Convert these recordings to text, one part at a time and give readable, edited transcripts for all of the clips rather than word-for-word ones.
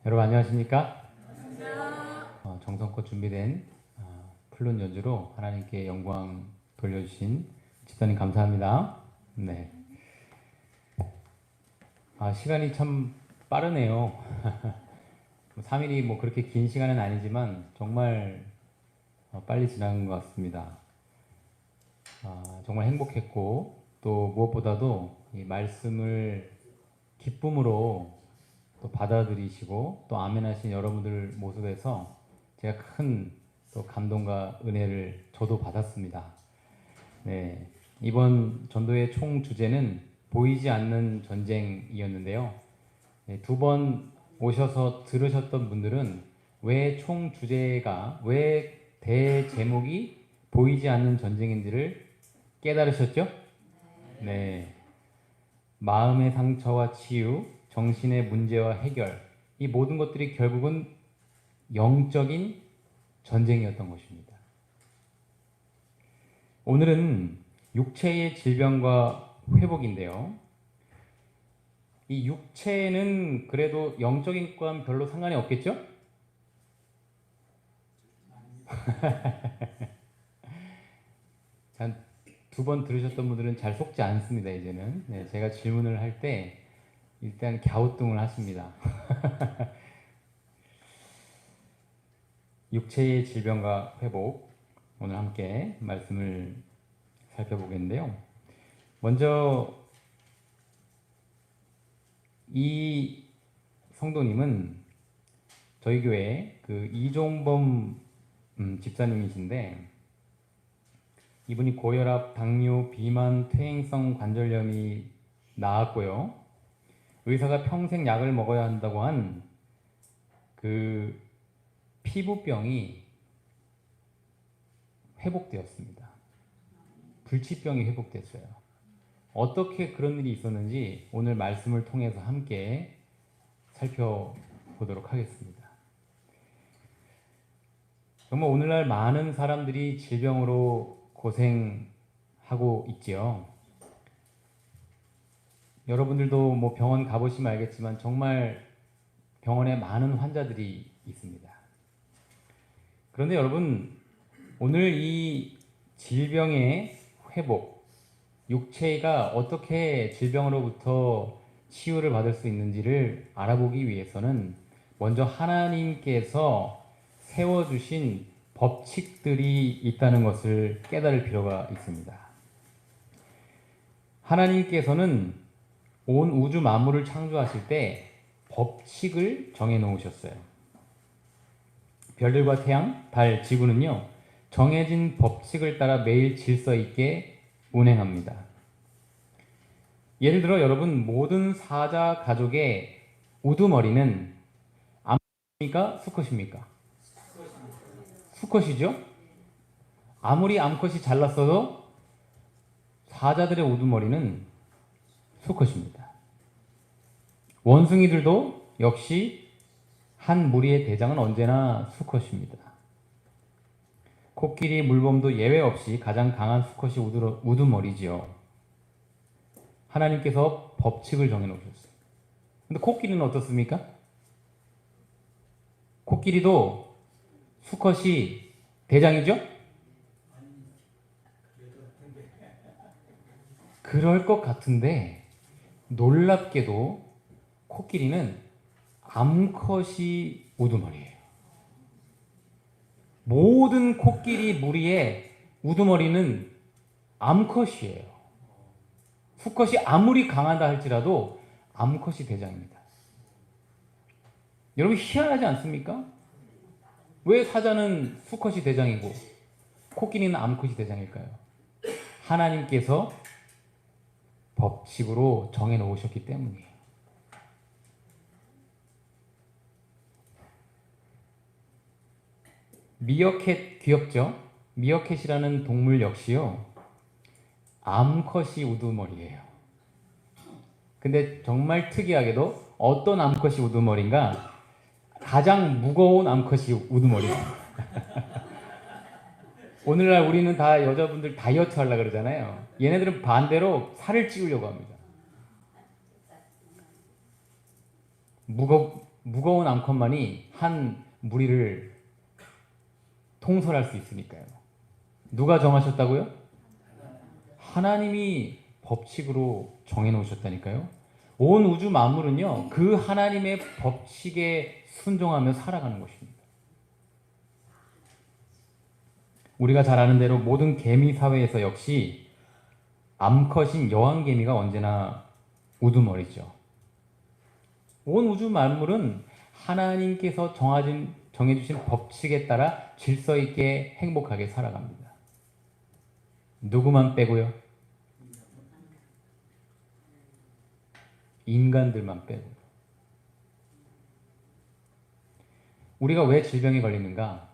여러분 안녕하십니까? 정성껏 준비된 플룻 연주로 하나님께 영광 돌려주신 집사님 감사합니다. 네. 시간이 참 빠르네요. 3일이 뭐 그렇게 긴 시간은 아니지만 정말 빨리 지난 것 같습니다. 정말 행복했고 또 무엇보다도 이 말씀을 기쁨으로 또 받아들이시고 또 아멘하신 여러분들 모습에서 제가 큰 또 감동과 은혜를 저도 받았습니다. 네, 이번 전도의 총 주제는 보이지 않는 전쟁이었는데요. 네, 두 번 오셔서 들으셨던 분들은 왜 총 주제가 왜 대제목이 보이지 않는 전쟁인지를 깨달으셨죠? 네. 마음의 상처와 치유, 정신의 문제와 해결, 이 모든 것들이 결국은 영적인 전쟁이었던 것입니다. 오늘은 육체의 질병과 회복인데요. 이 육체는 그래도 영적인 것과는 별로 상관이 없겠죠? 두 번 들으셨던 분들은 잘 속지 않습니다, 이제는. 네, 제가 질문을 할 때 일단 갸우뚱을 하십니다. 육체의 질병과 회복, 오늘 함께 말씀을 살펴보겠는데요. 먼저 이 성도님은 저희 교회 그 이종범 집사님이신데, 이분이 고혈압, 당뇨, 비만, 퇴행성 관절염이 나았고요. 의사가 평생 약을 먹어야 한다고 한 그 피부병이 회복되었습니다. 불치병이 회복됐어요. 어떻게 그런 일이 있었는지 오늘 말씀을 통해서 함께 살펴보도록 하겠습니다. 정말 오늘날 많은 사람들이 질병으로 고생하고 있지요. 여러분들도 뭐 병원 가보시면 알겠지만 정말 병원에 많은 환자들이 있습니다. 그런데 여러분, 오늘 이 질병의 회복, 육체가 어떻게 질병으로부터 치유를 받을 수 있는지를 알아보기 위해서는 먼저 하나님께서 세워주신 법칙들이 있다는 것을 깨달을 필요가 있습니다. 하나님께서는 온 우주 만물을 창조하실 때 법칙을 정해 놓으셨어요. 별들과 태양, 달, 지구는요, 정해진 법칙을 따라 매일 질서 있게 운행합니다. 예를 들어 여러분, 모든 사자 가족의 우두머리는 암컷입니까? 수컷입니까? 수컷이죠? 아무리 암컷이 잘났어도 사자들의 우두머리는 수컷입니다. 원숭이들도 역시 한 무리의 대장은 언제나 수컷입니다. 코끼리, 물범도 예외 없이 가장 강한 수컷이 우두머리지요. 하나님께서 법칙을 정해놓으셨어요. 근데 코끼리는 어떻습니까? 코끼리도 수컷이 대장이죠? 그럴 것 같은데 놀랍게도 코끼리는 암컷이 우두머리예요. 모든 코끼리 무리의 우두머리는 암컷이에요. 수컷이 아무리 강하다 할지라도 암컷이 대장입니다. 여러분 희한하지 않습니까? 왜 사자는 수컷이 대장이고 코끼리는 암컷이 대장일까요? 하나님께서 법칙으로 정해 놓으셨기 때문이에요. 미어캣 귀엽죠? 미어캣이라는 동물 역시요, 암컷이 우두머리예요. 근데 정말 특이하게도 어떤 암컷이 우두머리인가? 가장 무거운 암컷이 우두머리예요. 오늘날 우리는 다 여자분들 다이어트 하려고 그러잖아요. 얘네들은 반대로 살을 찌우려고 합니다. 무거운 앙컷만이 한 무리를 통솔할 수 있으니까요. 누가 정하셨다고요? 하나님이 법칙으로 정해놓으셨다니까요. 온 우주 만물은요, 그 하나님의 법칙에 순종하며 살아가는 것입니다. 우리가 잘 아는 대로 모든 개미 사회에서 역시 암컷인 여왕개미가 언제나 우두머리죠. 온 우주 만물은 하나님께서 정해주신 법칙에 따라 질서 있게 행복하게 살아갑니다. 누구만 빼고요? 인간들만 빼고. 우리가 왜 질병에 걸리는가?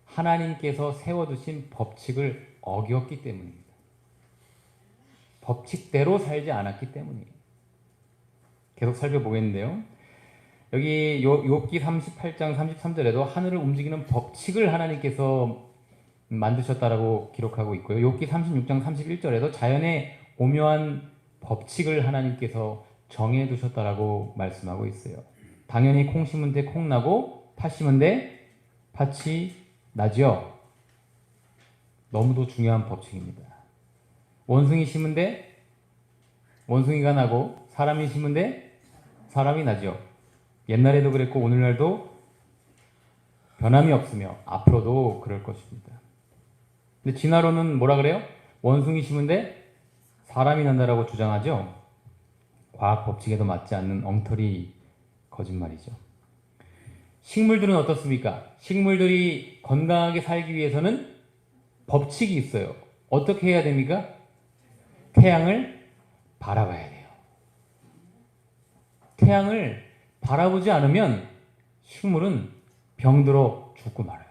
하나님께서 세워두신 법칙을 어겼기 때문입니다. 법칙대로 살지 않았기 때문이에요. 계속 살펴보겠는데요. 여기 욥기 38장 33절에도 하늘을 움직이는 법칙을 하나님께서 만드셨다라고 기록하고 있고요. 욥기 36장 31절에도 자연의 오묘한 법칙을 하나님께서 정해두셨다라고 말씀하고 있어요. 당연히 콩 심은 데 콩 나고 팥 심은 데 팥이 나죠. 너무도 중요한 법칙입니다. 원숭이 심은 데 원숭이가 나고 사람이 심은 데 사람이 나죠. 옛날에도 그랬고 오늘날도 변함이 없으며 앞으로도 그럴 것입니다. 근데 진화론은 뭐라 그래요? 원숭이 심은 데 사람이 난다라고 주장하죠. 과학 법칙에도 맞지 않는 엉터리 거짓말이죠. 식물들은 어떻습니까? 식물들이 건강하게 살기 위해서는 법칙이 있어요. 어떻게 해야 됩니까? 태양을 바라봐야 돼요. 태양을 바라보지 않으면 식물은 병들어 죽고 말아요.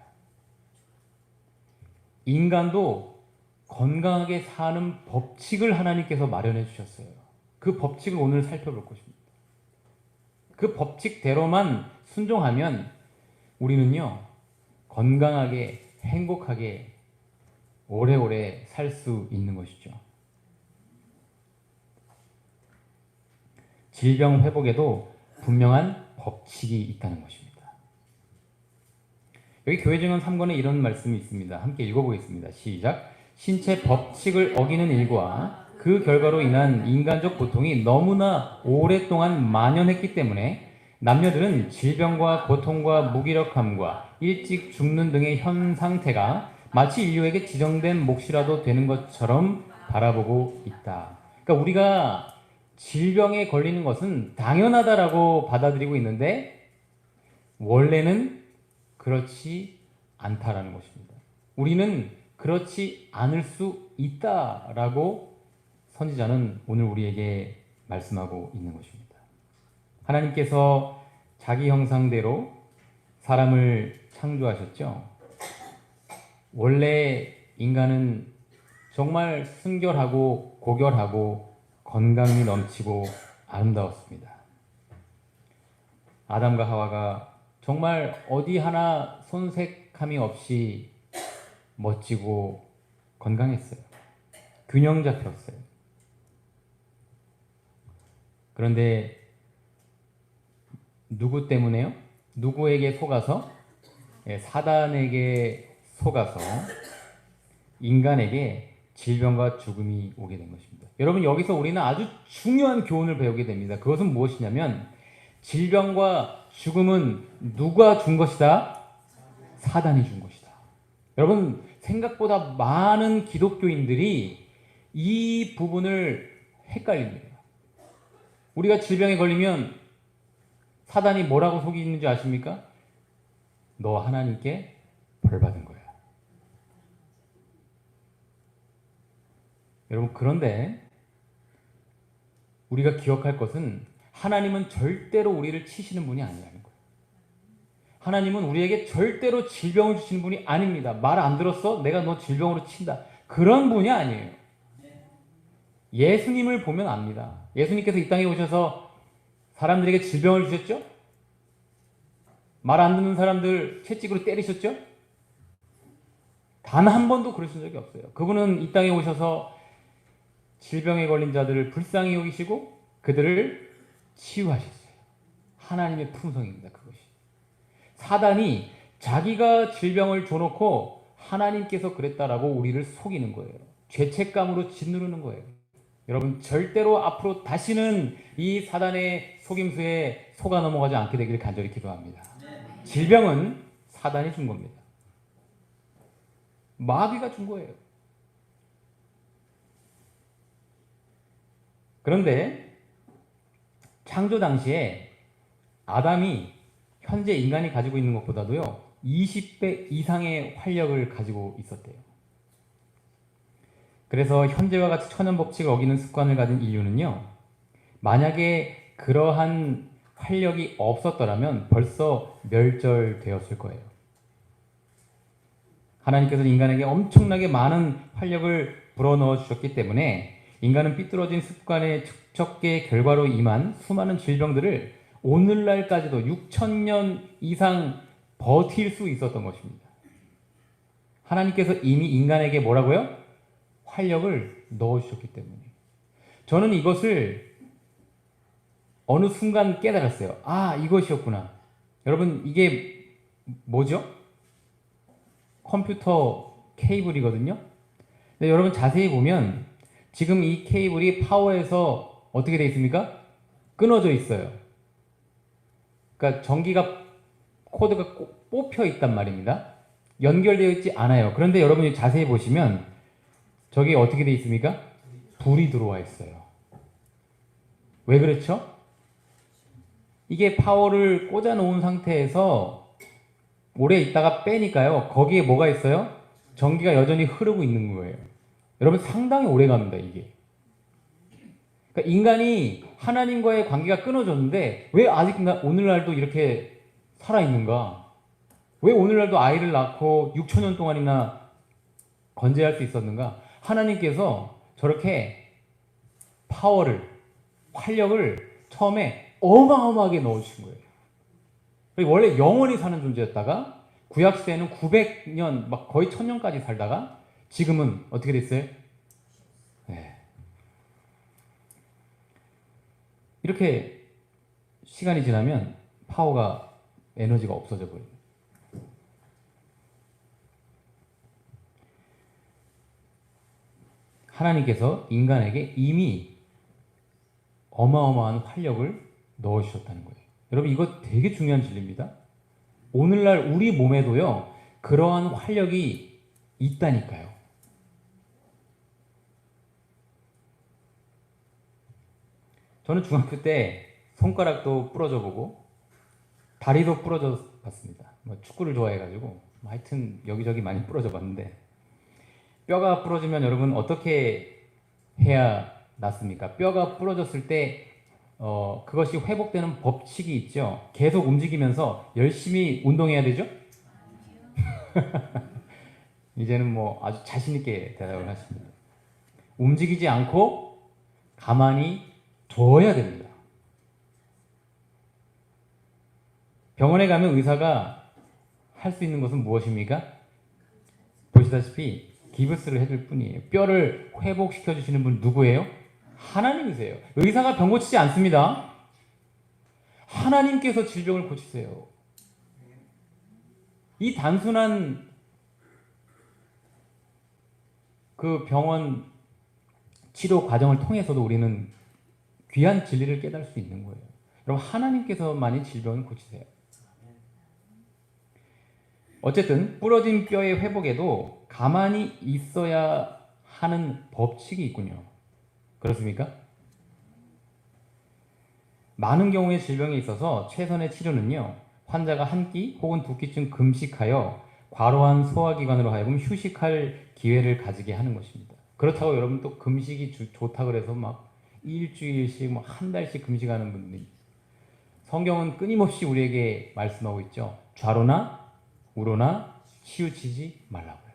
인간도 건강하게 사는 법칙을 하나님께서 마련해 주셨어요. 그 법칙을 오늘 살펴볼 것입니다. 그 법칙대로만 순종하면 우리는요, 건강하게 행복하게 오래오래 살 수 있는 것이죠. 질병 회복에도 분명한 법칙이 있다는 것입니다. 여기 교회증언 3권에 이런 말씀이 있습니다. 함께 읽어보겠습니다. 시작. 신체 법칙을 어기는 일과 그 결과로 인한 인간적 고통이 너무나 오랫동안 만연했기 때문에 남녀들은 질병과 고통과 무기력함과 일찍 죽는 등의 현 상태가 마치 인류에게 지정된 몫이라도 되는 것처럼 바라보고 있다. 그러니까 우리가 질병에 걸리는 것은 당연하다라고 받아들이고 있는데 원래는 그렇지 않다라는 것입니다. 우리는 그렇지 않을 수 있다라고 선지자는 오늘 우리에게 말씀하고 있는 것입니다. 하나님께서 자기 형상대로 사람을 창조하셨죠. 원래 인간은 정말 순결하고 고결하고 건강이 넘치고 아름다웠습니다. 아담과 하와가 정말 어디 하나 손색함이 없이 멋지고 건강했어요. 균형 잡혔어요. 그런데 누구 때문에요? 누구에게 속아서? 사단에게 속아서 인간에게 질병과 죽음이 오게 된 것입니다. 여러분, 여기서 우리는 아주 중요한 교훈을 배우게 됩니다. 그것은 무엇이냐면 질병과 죽음은 누가 준 것이다? 사단이 준 것이다. 여러분, 생각보다 많은 기독교인들이 이 부분을 헷갈립니다. 우리가 질병에 걸리면 사단이 뭐라고 속이는지 아십니까? 너 하나님께 벌 받은 거야. 여러분, 그런데 우리가 기억할 것은 하나님은 절대로 우리를 치시는 분이 아니라는 거예요. 하나님은 우리에게 절대로 질병을 주시는 분이 아닙니다. 말 안 들었어? 내가 너 질병으로 친다. 그런 분이 아니에요. 예수님을 보면 압니다. 예수님께서 이 땅에 오셔서 사람들에게 질병을 주셨죠? 말 안 듣는 사람들 채찍으로 때리셨죠? 단 한 번도 그러신 적이 없어요. 그분은 이 땅에 오셔서 질병에 걸린 자들을 불쌍히 여기시고 그들을 치유하셨어요. 하나님의 품성입니다. 그것이. 사단이 자기가 질병을 줘놓고 하나님께서 그랬다라고 우리를 속이는 거예요. 죄책감으로 짓누르는 거예요. 여러분 절대로 앞으로 다시는 이 사단의 속임수에 속아 넘어가지 않게 되기를 간절히 기도합니다. 질병은 사단이 준 겁니다. 마귀가 준 거예요. 그런데 창조 당시에 아담이 현재 인간이 가지고 있는 것보다도요 20배 이상의 활력을 가지고 있었대요. 그래서 현재와 같이 천연법칙을 어기는 습관을 가진 인류는요 만약에 그러한 활력이 없었더라면 벌써 멸절되었을 거예요. 하나님께서는 인간에게 엄청나게 많은 활력을 불어넣어 주셨기 때문에 인간은 삐뚤어진 습관의 축적의 결과로 임한 수많은 질병들을 오늘날까지도 6,000년 이상 버틸 수 있었던 것입니다. 하나님께서 이미 인간에게 뭐라고요? 활력을 넣어주셨기 때문에. 저는 이것을 어느 순간 깨달았어요. 아, 이것이었구나. 여러분, 이게 뭐죠? 컴퓨터 케이블이거든요. 근데 여러분 자세히 보면 지금 이 케이블이 파워에서 어떻게 되어 있습니까? 끊어져 있어요. 그러니까 전기가 코드가 뽑혀 있단 말입니다. 연결되어 있지 않아요. 그런데 여러분이 자세히 보시면 저기 어떻게 되어 있습니까? 불이 들어와 있어요. 왜 그렇죠? 이게 파워를 꽂아 놓은 상태에서 오래 있다가 빼니까요. 거기에 뭐가 있어요? 전기가 여전히 흐르고 있는 거예요. 여러분 상당히 오래 갑니다, 이게. 그러니까 인간이 하나님과의 관계가 끊어졌는데 왜 아직 오늘날도 이렇게 살아있는가? 왜 오늘날도 아이를 낳고 6천 년 동안이나 건재할 수 있었는가? 하나님께서 저렇게 파워를, 활력을 처음에 어마어마하게 넣어주신 거예요. 원래 영원히 사는 존재였다가 구약시대에는 900년, 막 거의 1000년까지 살다가 지금은 어떻게 됐어요? 네. 이렇게 시간이 지나면 파워가, 에너지가 없어져 버립니다. 하나님께서 인간에게 이미 어마어마한 활력을 넣어주셨다는 거예요. 여러분 이거 되게 중요한 진리입니다. 오늘날 우리 몸에도요 그러한 활력이 있다니까요. 저는 중학교 때 손가락도 부러져 보고 다리도 부러져 봤습니다. 축구를 좋아해가지고 하여튼 여기저기 많이 부러져 봤는데 뼈가 부러지면 여러분 어떻게 해야 낫습니까? 뼈가 부러졌을 때 그것이 회복되는 법칙이 있죠. 계속 움직이면서 열심히 운동해야 되죠? 이제는 뭐 아주 자신있게 대답을 하십니다. 움직이지 않고 가만히 둬야 됩니다. 병원에 가면 의사가 할 수 있는 것은 무엇입니까? 보시다시피 기브스를 해줄 뿐이에요. 뼈를 회복시켜 주시는 분 누구예요? 하나님이세요. 의사가 병 고치지 않습니다. 하나님께서 질병을 고치세요. 이 단순한 그 병원 치료 과정을 통해서도 우리는 귀한 진리를 깨달을 수 있는 거예요. 여러분 하나님께서만이 질병을 고치세요. 어쨌든 부러진 뼈의 회복에도 가만히 있어야 하는 법칙이 있군요. 그렇습니까? 많은 경우의 질병에 있어서 최선의 치료는요. 환자가 한 끼 혹은 두 끼쯤 금식하여 과로한 소화기관으로 하여금 휴식할 기회를 가지게 하는 것입니다. 그렇다고 여러분 또 금식이 좋다 그래서 막 일주일씩 막 한 달씩 금식하는 분들이 성경은 끊임없이 우리에게 말씀하고 있죠. 좌로나 우로나 치우치지 말라고요.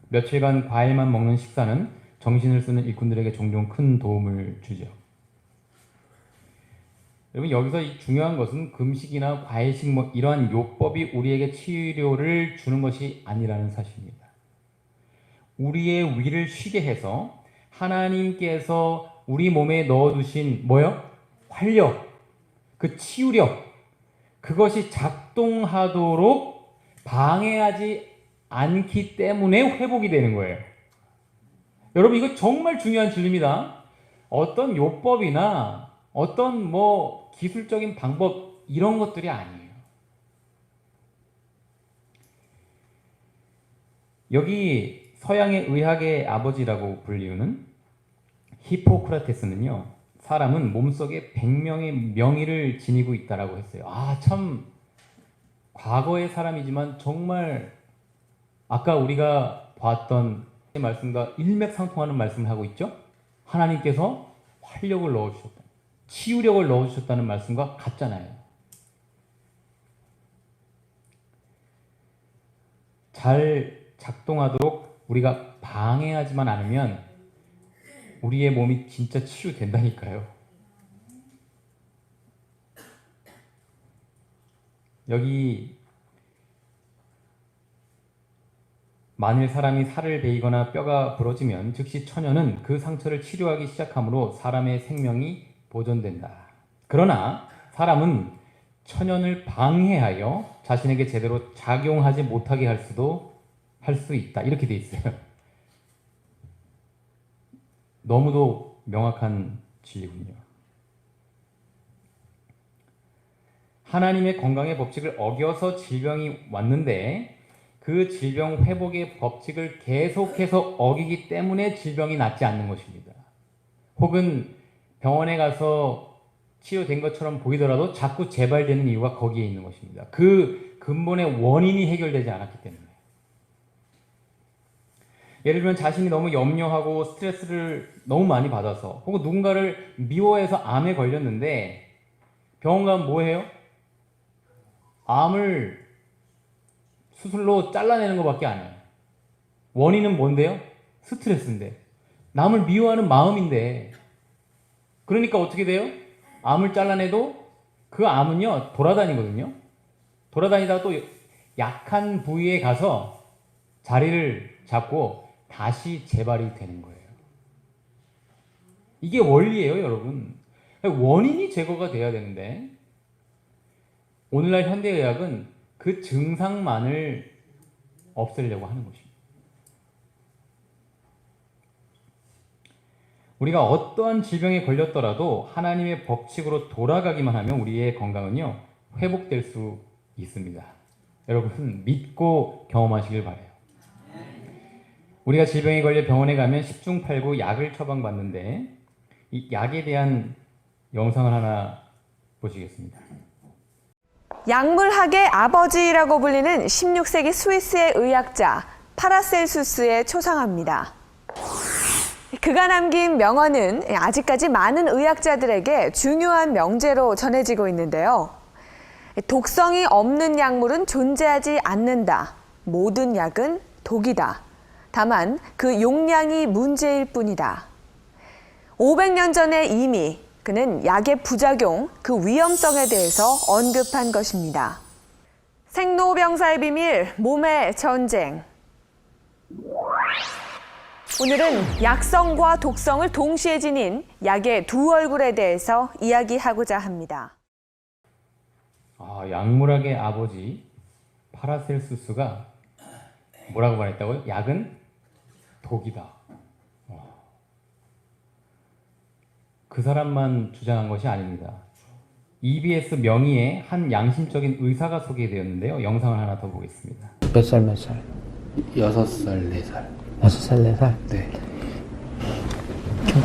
며칠간 과일만 먹는 식사는 정신을 쓰는 일꾼들에게 종종 큰 도움을 주죠. 여러분 여기서 중요한 것은 금식이나 과일식 뭐 이러한 요법이 우리에게 치료를 주는 것이 아니라는 사실입니다. 우리의 위를 쉬게 해서 하나님께서 우리 몸에 넣어두신 뭐요? 활력, 그 치유력, 그것이 작동하도록 방해하지 않기 때문에 회복이 되는 거예요. 여러분, 이거 정말 중요한 진리입니다. 어떤 요법이나 어떤 뭐 기술적인 방법 이런 것들이 아니에요. 여기 서양의 의학의 아버지라고 불리우는 히포크라테스는요, 사람은 몸속에 100명의 명의를 지니고 있다라고 했어요. 아, 참 과거의 사람이지만 정말 아까 우리가 봤던 말씀과 일맥상통하는 말씀을 하고 있죠. 하나님께서 활력을 넣어주셨다, 치유력을 넣어주셨다는 말씀과 같잖아요. 잘 작동하도록 우리가 방해하지만 않으면 우리의 몸이 진짜 치유된다니까요. 여기 만일 사람이 살을 베이거나 뼈가 부러지면 즉시 천연은 그 상처를 치료하기 시작하므로 사람의 생명이 보존된다. 그러나 사람은 천연을 방해하여 자신에게 제대로 작용하지 못하게 할 수 있다. 이렇게 돼 있어요. 너무도 명확한 진리군요. 하나님의 건강의 법칙을 어겨서 질병이 왔는데 그 질병 회복의 법칙을 계속해서 어기기 때문에 질병이 낫지 않는 것입니다. 혹은 병원에 가서 치료된 것처럼 보이더라도 자꾸 재발되는 이유가 거기에 있는 것입니다. 그 근본의 원인이 해결되지 않았기 때문에. 예를 들면 자신이 너무 염려하고 스트레스를 너무 많이 받아서 혹은 누군가를 미워해서 암에 걸렸는데 병원 가면 뭐 해요? 암을 수술로 잘라내는 것밖에 안 해요. 원인은 뭔데요? 스트레스인데. 남을 미워하는 마음인데. 그러니까 어떻게 돼요? 암을 잘라내도 그 암은요, 돌아다니거든요. 돌아다니다가 또 약한 부위에 가서 자리를 잡고 다시 재발이 되는 거예요. 이게 원리예요, 여러분. 원인이 제거가 돼야 되는데 오늘날 현대의학은 그 증상만을 없애려고 하는 것입니다. 우리가 어떠한 질병에 걸렸더라도 하나님의 법칙으로 돌아가기만 하면 우리의 건강은요, 회복될 수 있습니다. 여러분, 믿고 경험하시길 바라요. 우리가 질병에 걸려 병원에 가면 10중 8구 약을 처방받는데 이 약에 대한 영상을 하나 보시겠습니다. 약물학의 아버지라고 불리는 16세기 스위스의 의학자 파라셀수스의 초상화입니다. 그가 남긴 명언은 아직까지 많은 의학자들에게 중요한 명제로 전해지고 있는데요. 독성이 없는 약물은 존재하지 않는다. 모든 약은 독이다. 다만 그 용량이 문제일 뿐이다. 500년 전에 이미 그는 약의 부작용, 그 위험성에 대해서 언급한 것입니다. 생로병사의 비밀, 몸의 전쟁. 오늘은 약성과 독성을 동시에 지닌 약의 두 얼굴에 대해서 이야기하고자 합니다. 약물학의 아버지 파라셀수스가 뭐라고 말했다고요? 약은 독이다. 그 사람만 주장한 것이 아닙니다. EBS 명의의 한 양심적인 의사가 소개되었는데요. 영상을 하나 더 보겠습니다. 몇 살, 몇 살? 6살, 4살. 6살, 4살? 네.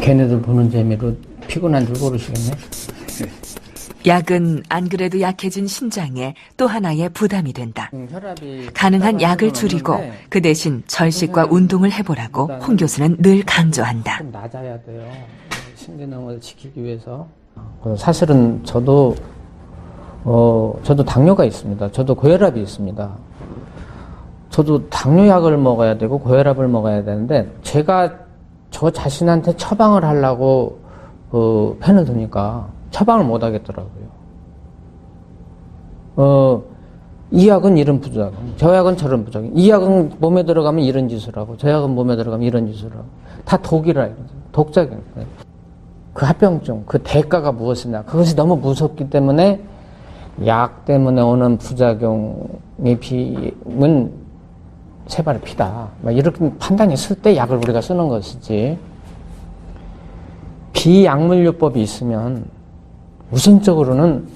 걔네들 보는 재미로 피곤한 줄 모르시겠네? 약은 안 그래도 약해진 심장에 또 하나의 부담이 된다. 혈압이 가능한 약을 줄이고 그 대신 절식과 운동을 해보라고 홍 교수는 늘 강조한다. 좀 낮아야 돼요. 신경을 지키기 위해서. 사실은 저도 당뇨가 있습니다. 저도 고혈압이 있습니다. 저도 당뇨약을 먹어야 되고 고혈압을 먹어야 되는데 제가 저 자신한테 처방을 하려고 펜을 드니까 처방을 못 하겠더라고요. 이 약은 이런 부작용, 저 약은 저런 부작용, 이 약은 몸에 들어가면 이런 짓을 하고, 저 약은 몸에 들어가면 이런 짓을 하고, 다 독이라 이러죠. 독작용. 그 합병증, 그 대가가 무엇이냐. 그것이 너무 무섭기 때문에 약 때문에 오는 부작용의 비은 세발의 피다. 막 이렇게 판단이 있을 때 약을 우리가 쓰는 것이지. 비약물요법이 있으면 우선적으로는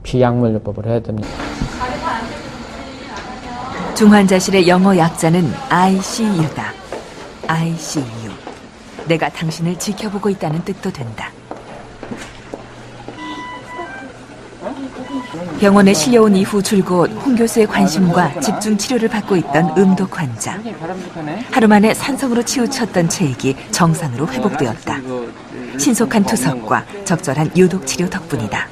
비약물요법을 해야 됩니다. 중환자실의 영어 약자는 ICU다. ICU. 내가 당신을 지켜보고 있다는 뜻도 된다. 병원에 실려온 이후 줄곧 홍 교수의 관심과 집중 치료를 받고 있던 음독 환자. 하루 만에 산성으로 치우쳤던 체액이 정상으로 회복되었다. 신속한 투석과 적절한 유독 치료 덕분이다.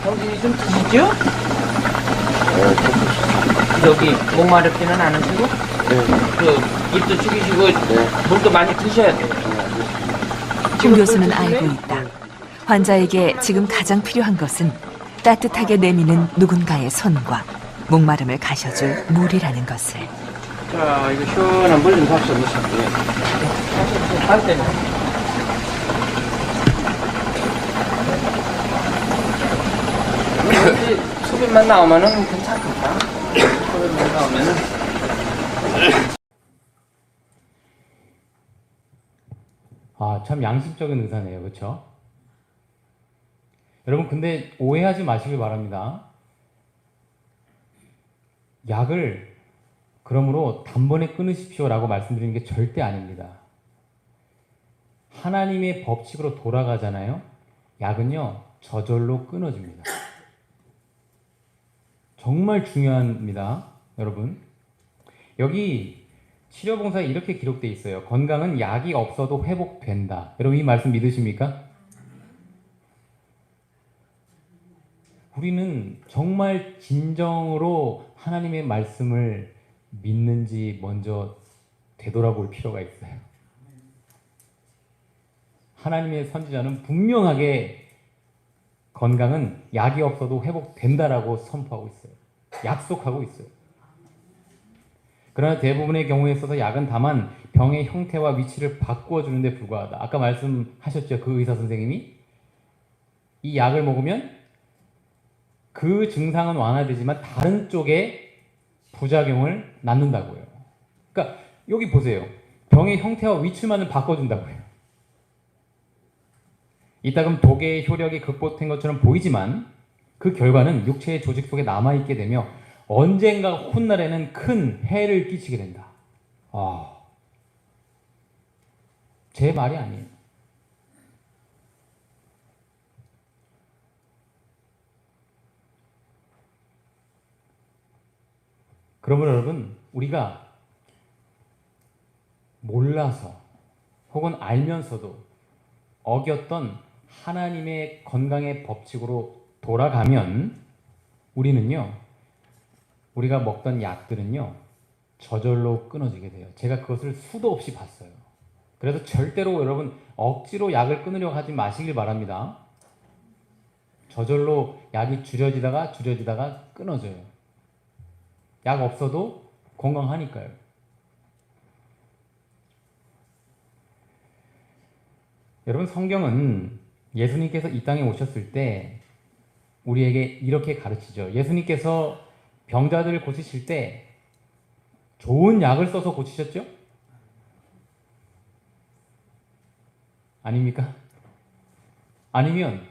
정신이 좀 드시죠? 여기 목마르지는 않으시고? 그 입도 죽이시고 물도 많이 드셔야 돼요. 홍 교수는 알고 있다. 환자에게 지금 가장 필요한 것은 따뜻하게 내미는 누군가의 손과 목마름을 가셔줄 물이라는 것을. 자, 이거 시원한 물 좀 잡숴 보실게요. 할 때는. 수빈만 나오면은 괜찮겠다. 수빈만 나오면은. 아, 참 양심적인 의사네요. 그렇죠? 여러분, 근데 오해하지 마시길 바랍니다. 약을 그러므로 단번에 끊으십시오라고 말씀드리는 게 절대 아닙니다. 하나님의 법칙으로 돌아가잖아요. 약은요, 저절로 끊어집니다. 정말 중요합니다, 여러분. 여기 치료봉사에 이렇게 기록되어 있어요. 건강은 약이 없어도 회복된다. 여러분, 이 말씀 믿으십니까? 우리는 정말 진정으로 하나님의 말씀을 믿는지 먼저 되돌아볼 필요가 있어요. 하나님의 선지자는 분명하게 건강은 약이 없어도 회복된다라고 선포하고 있어요. 약속하고 있어요. 그러나 대부분의 경우에 있어서 약은 다만 병의 형태와 위치를 바꾸어 주는데 불과하다. 아까 말씀하셨죠? 그 의사 선생님이 이 약을 먹으면 그 증상은 완화되지만 다른 쪽에 부작용을 낳는다고요. 그러니까 여기 보세요. 병의 형태와 위치만을 바꿔준다고요. 이따금 독의 효력이 극복된 것처럼 보이지만 그 결과는 육체의 조직 속에 남아있게 되며 언젠가 훗날에는 큰 해를 끼치게 된다. 제 말이 아니에요. 그러면 여러분, 우리가 몰라서 혹은 알면서도 어겼던 하나님의 건강의 법칙으로 돌아가면 우리는요, 우리가 먹던 약들은요, 저절로 끊어지게 돼요. 제가 그것을 수도 없이 봤어요. 그래서 절대로 여러분 억지로 약을 끊으려고 하지 마시길 바랍니다. 저절로 약이 줄여지다가 끊어져요. 약 없어도 건강하니까요. 여러분, 성경은 예수님께서 이 땅에 오셨을 때 우리에게 이렇게 가르치죠. 예수님께서 병자들을 고치실 때 좋은 약을 써서 고치셨죠? 아닙니까? 아니면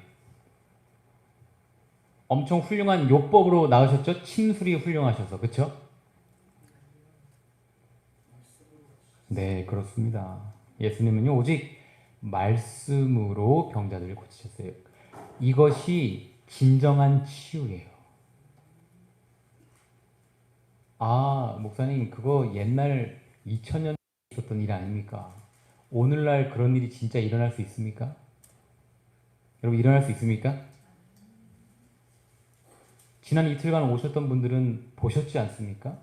엄청 훌륭한 요법으로 나으셨죠? 침술이 훌륭하셔서. 그렇죠? 네, 그렇습니다. 예수님은요, 오직 말씀으로 병자들을 고치셨어요. 이것이 진정한 치유예요. 아, 목사님, 그거 옛날 2000년 있었던 일 아닙니까? 오늘날 그런 일이 진짜 일어날 수 있습니까? 여러분, 일어날 수 있습니까? 지난 이틀간 오셨던 분들은 보셨지 않습니까?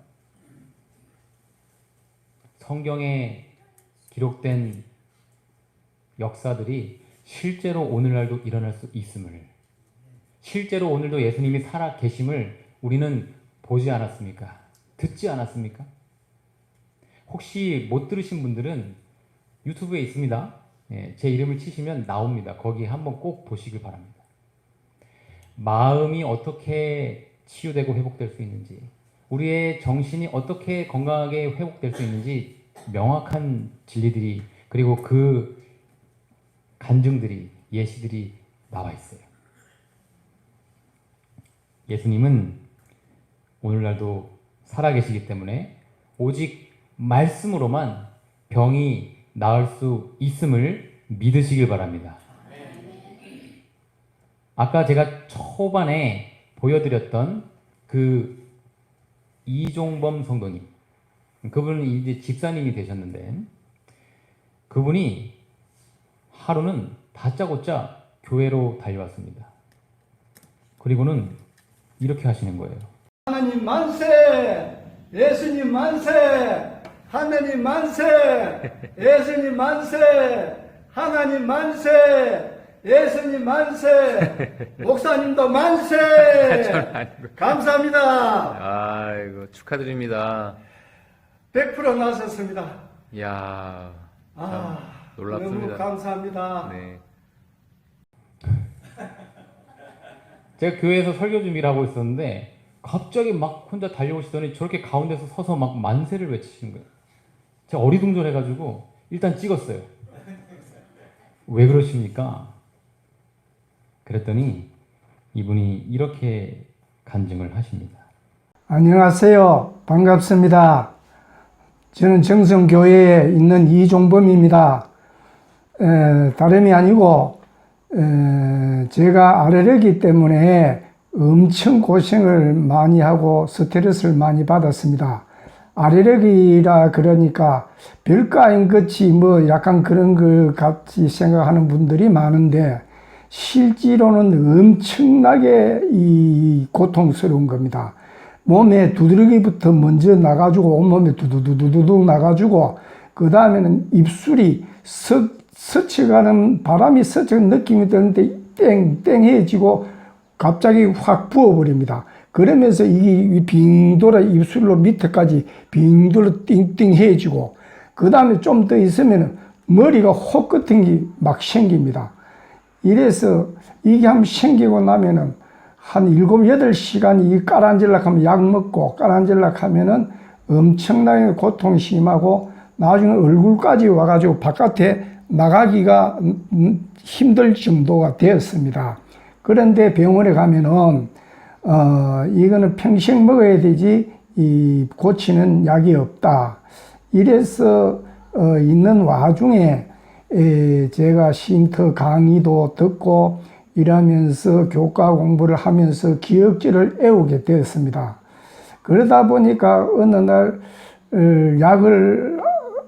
성경에 기록된 역사들이 실제로 오늘날도 일어날 수 있음을, 실제로 오늘도 예수님이 살아 계심을 우리는 보지 않았습니까? 듣지 않았습니까? 혹시 못 들으신 분들은 유튜브에 있습니다. 제 이름을 치시면 나옵니다. 거기 한번 꼭 보시길 바랍니다. 마음이 어떻게 치유되고 회복될 수 있는지, 우리의 정신이 어떻게 건강하게 회복될 수 있는지 명확한 진리들이, 그리고 그 간증들이, 예시들이 나와 있어요. 예수님은 오늘날도 살아계시기 때문에 오직 말씀으로만 병이 나을 수 있음을 믿으시길 바랍니다. 아까 제가 초반에 보여드렸던 그 이종범 성도님, 그분은 이제 집사님이 되셨는데, 그분이 하루는 다짜고짜 교회로 달려왔습니다. 그리고는 이렇게 하시는 거예요. 하나님 만세! 예수님 만세! 하나님 만세! 예수님 만세! 하나님 만세! 예수님 만세! 목사님도 만세! 감사합니다. 아이고, 축하드립니다. 100% 나섰습니다. 이야, 참 놀랍습니다. 너무 감사합니다. 네. 제가 교회에서 설교 준비를 하고 있었는데 갑자기 막 혼자 달려오시더니 저렇게 가운데서 서서 막 만세를 외치시는 거예요. 제가 어리둥절해가지고 일단 찍었어요. 왜 그러십니까? 그랬더니 이분이 이렇게 간증을 하십니다. 안녕하세요. 반갑습니다. 저는 정성교회에 있는 이종범입니다. 다름이 아니고 제가 알레르기 때문에 엄청 고생을 많이 하고 스트레스를 많이 받았습니다. 알레르기라 그러니까 별거 아닌 것이 뭐 약간 그런 것 같이 생각하는 분들이 많은데 실제로는 엄청나게 이 고통스러운 겁니다. 몸에 두드러기부터 먼저 나가지고 온몸에 두두두두두 나가지고 그 다음에는 입술이 스쳐가는 바람이 스쳐가는 느낌이 드는데 땡땡해지고 갑자기 확 부어버립니다. 그러면서 이게 빙 돌아 입술로 밑에까지 빙 돌아 띵띵해지고 그 다음에 좀 더 있으면 머리가 혹 같은 게 막 생깁니다. 이래서 이게 한번 생기고 나면은 한 7, 8시간 이 까란질락 하면 약 먹고 까란질락 하면은 엄청나게 고통이 심하고 나중에 얼굴까지 와가지고 바깥에 나가기가 힘들 정도가 되었습니다. 그런데 병원에 가면은 이거는 평생 먹어야 되지 이 고치는 약이 없다. 이래서 있는 와중에 제가 쉼터 강의도 듣고 이러면서 교과 공부를 하면서 기억지를 애우게 되었습니다. 그러다 보니까 어느 날 약을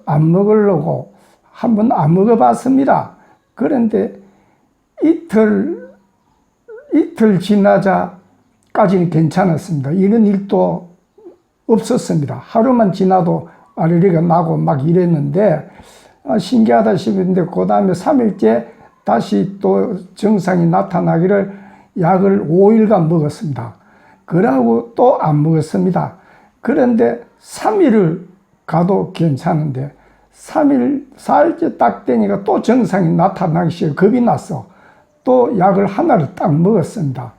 안 먹으려고 한번 안 먹어봤습니다. 그런데 이틀 지나자까지는 괜찮았습니다. 이런 일도 없었습니다. 하루만 지나도 알레르기가 나고 막 이랬는데 신기하다 싶은데 그 다음에 3일째 다시 또 증상이 나타나기를 약을 5일간 먹었습니다. 그러고 또 안 먹었습니다. 그런데 3일을 가도 괜찮은데 3일, 4일째 딱 되니까 또 증상이 나타나기 시작해 겁이 났어. 또 약을 하나를 딱 먹었습니다.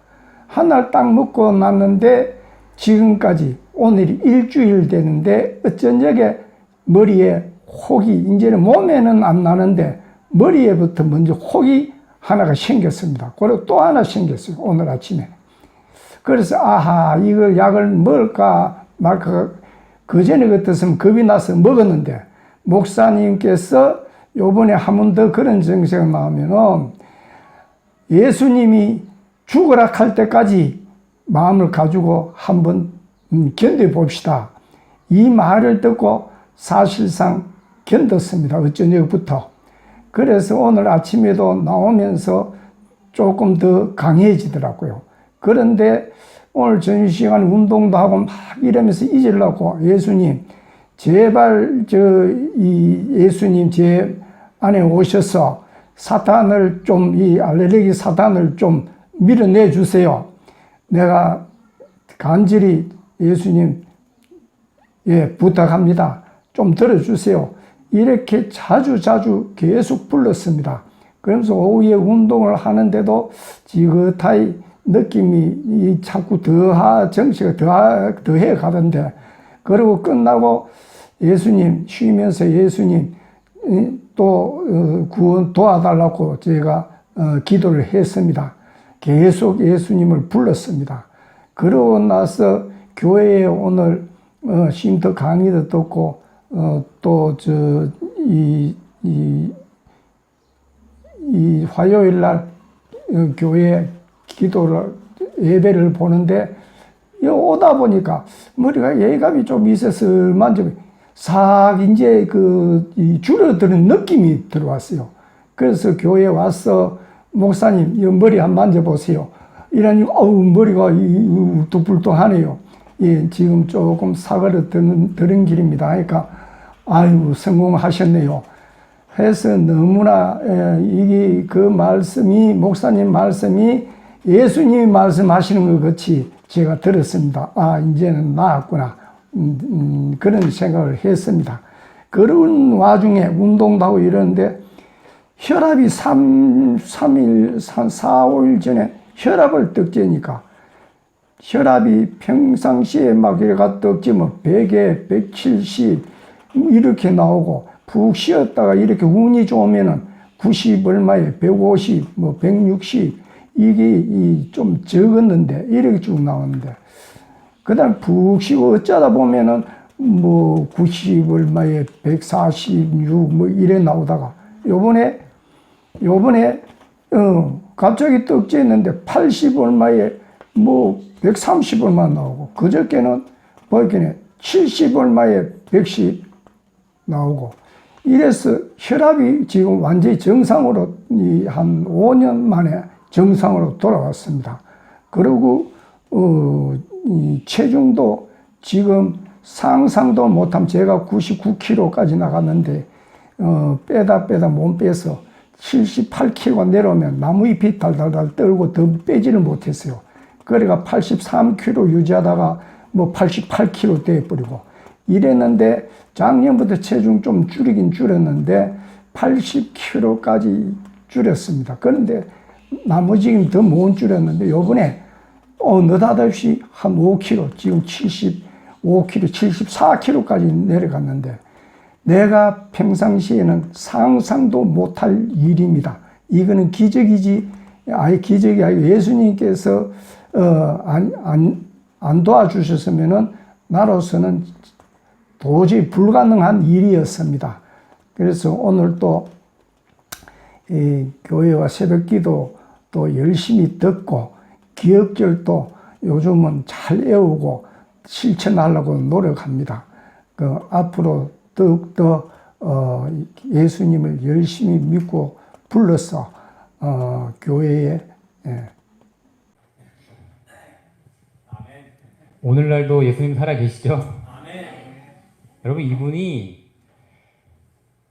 하나를 딱 먹고 났는데 지금까지 오늘이 일주일 되는데 어쩐저게 머리에 혹이 이제는 몸에는 안 나는데 머리에부터 먼저 혹이 하나가 생겼습니다. 그리고 또 하나 생겼어요. 오늘 아침에. 그래서 아하 이걸 약을 먹을까 말까 그전에 같았으면 겁이 나서 먹었는데 목사님께서 요번에 한 번 더 그런 증세가 나오면은 예수님이 죽으라 할 때까지 마음을 가지고 한번 견뎌봅시다. 이 말을 듣고 사실상 견뎠습니다. 어쩌냐부터. 그래서 오늘 아침에도 나오면서 조금 더 강해지더라고요. 그런데 오늘 점심시간 운동도 하고 막 이러면서 잊으려고 예수님 제발 이 예수님 제 안에 오셔서 사탄을 좀 이 알레르기 사탄을 좀 밀어내 주세요. 내가 간절히 예수님 부탁합니다. 좀 들어주세요. 이렇게 자주 계속 불렀습니다. 그러면서 오후에 운동을 하는데도 지긋하이 느낌이 자꾸 정치가 더해 가던데, 그리고 끝나고 예수님, 쉬면서 예수님 또 구원 도와달라고 제가 기도를 했습니다. 계속 예수님을 불렀습니다. 그러고 나서 교회에 오늘 쉼터 강의도 듣고 또 이 화요일 날 교회 기도를 예배를 보는데 오다 보니까 머리가 예감이 좀 있어서 만지고 싹 이제 줄어드는 느낌이 들어왔어요. 그래서 교회에 와서 목사님 이 머리 한번 만져보세요. 이러니 머리가 울퉁불퉁하네요. 예, 지금 조금 사그러드는 길입니다. 그러니까 아유 성공하셨네요. 해서 너무나 그 말씀이 목사님 말씀이 예수님이 말씀하시는 것 같이 제가 들었습니다. 아 이제는 나았구나. 그런 생각을 했습니다. 그런 와중에 운동도 하고 이러는데 혈압이 4, 5일 전에 혈압을 떡재니까 혈압이 평상시에 막 이래가 떡지면 100에 170 이렇게 나오고 푹 쉬었다가 이렇게 운이 좋으면은 90 얼마에 150 뭐 160 이게 좀 적었는데 이렇게 쭉 나오는데 그 다음 푹 쉬고 어쩌다 보면은 뭐 90 얼마에 146 뭐 이래 나오다가 요번에 갑자기 떡지했는데 80 얼마에 뭐 130 얼마 나오고 그저께는 보이기에 70 얼마에 110 나오고 이래서 혈압이 지금 완전히 정상으로 한 5년 만에 정상으로 돌아왔습니다. 그리고 이 체중도 지금 상상도 못함 제가 99kg까지 나갔는데 빼다 몸 빼서 78kg가 내려오면 나무잎이 달달달 떨고 더 빼지를 못했어요. 그래가 83kg 유지하다가 뭐 88kg 돼버리고 이랬는데 작년부터 체중 좀 줄이긴 줄였는데 80kg까지 줄였습니다. 그런데 나머지는 더 못 줄였는데 요번에 느닷없이 한 5kg 지금 75kg 74kg까지 내려갔는데 내가 평상시에는 상상도 못할 일입니다. 이거는 기적이지 아예 기적이 아니고 예수님께서 안 도와주셨으면은 나로서는 도저히 불가능한 일이었습니다. 그래서 오늘 또 교회와 새벽기도 또 열심히 듣고 기억절도 요즘은 잘 외우고 실천하려고 노력합니다. 앞으로 더욱더 예수님을 열심히 믿고 불러서 교회에 오늘날도 예수님 살아계시죠? 여러분 이분이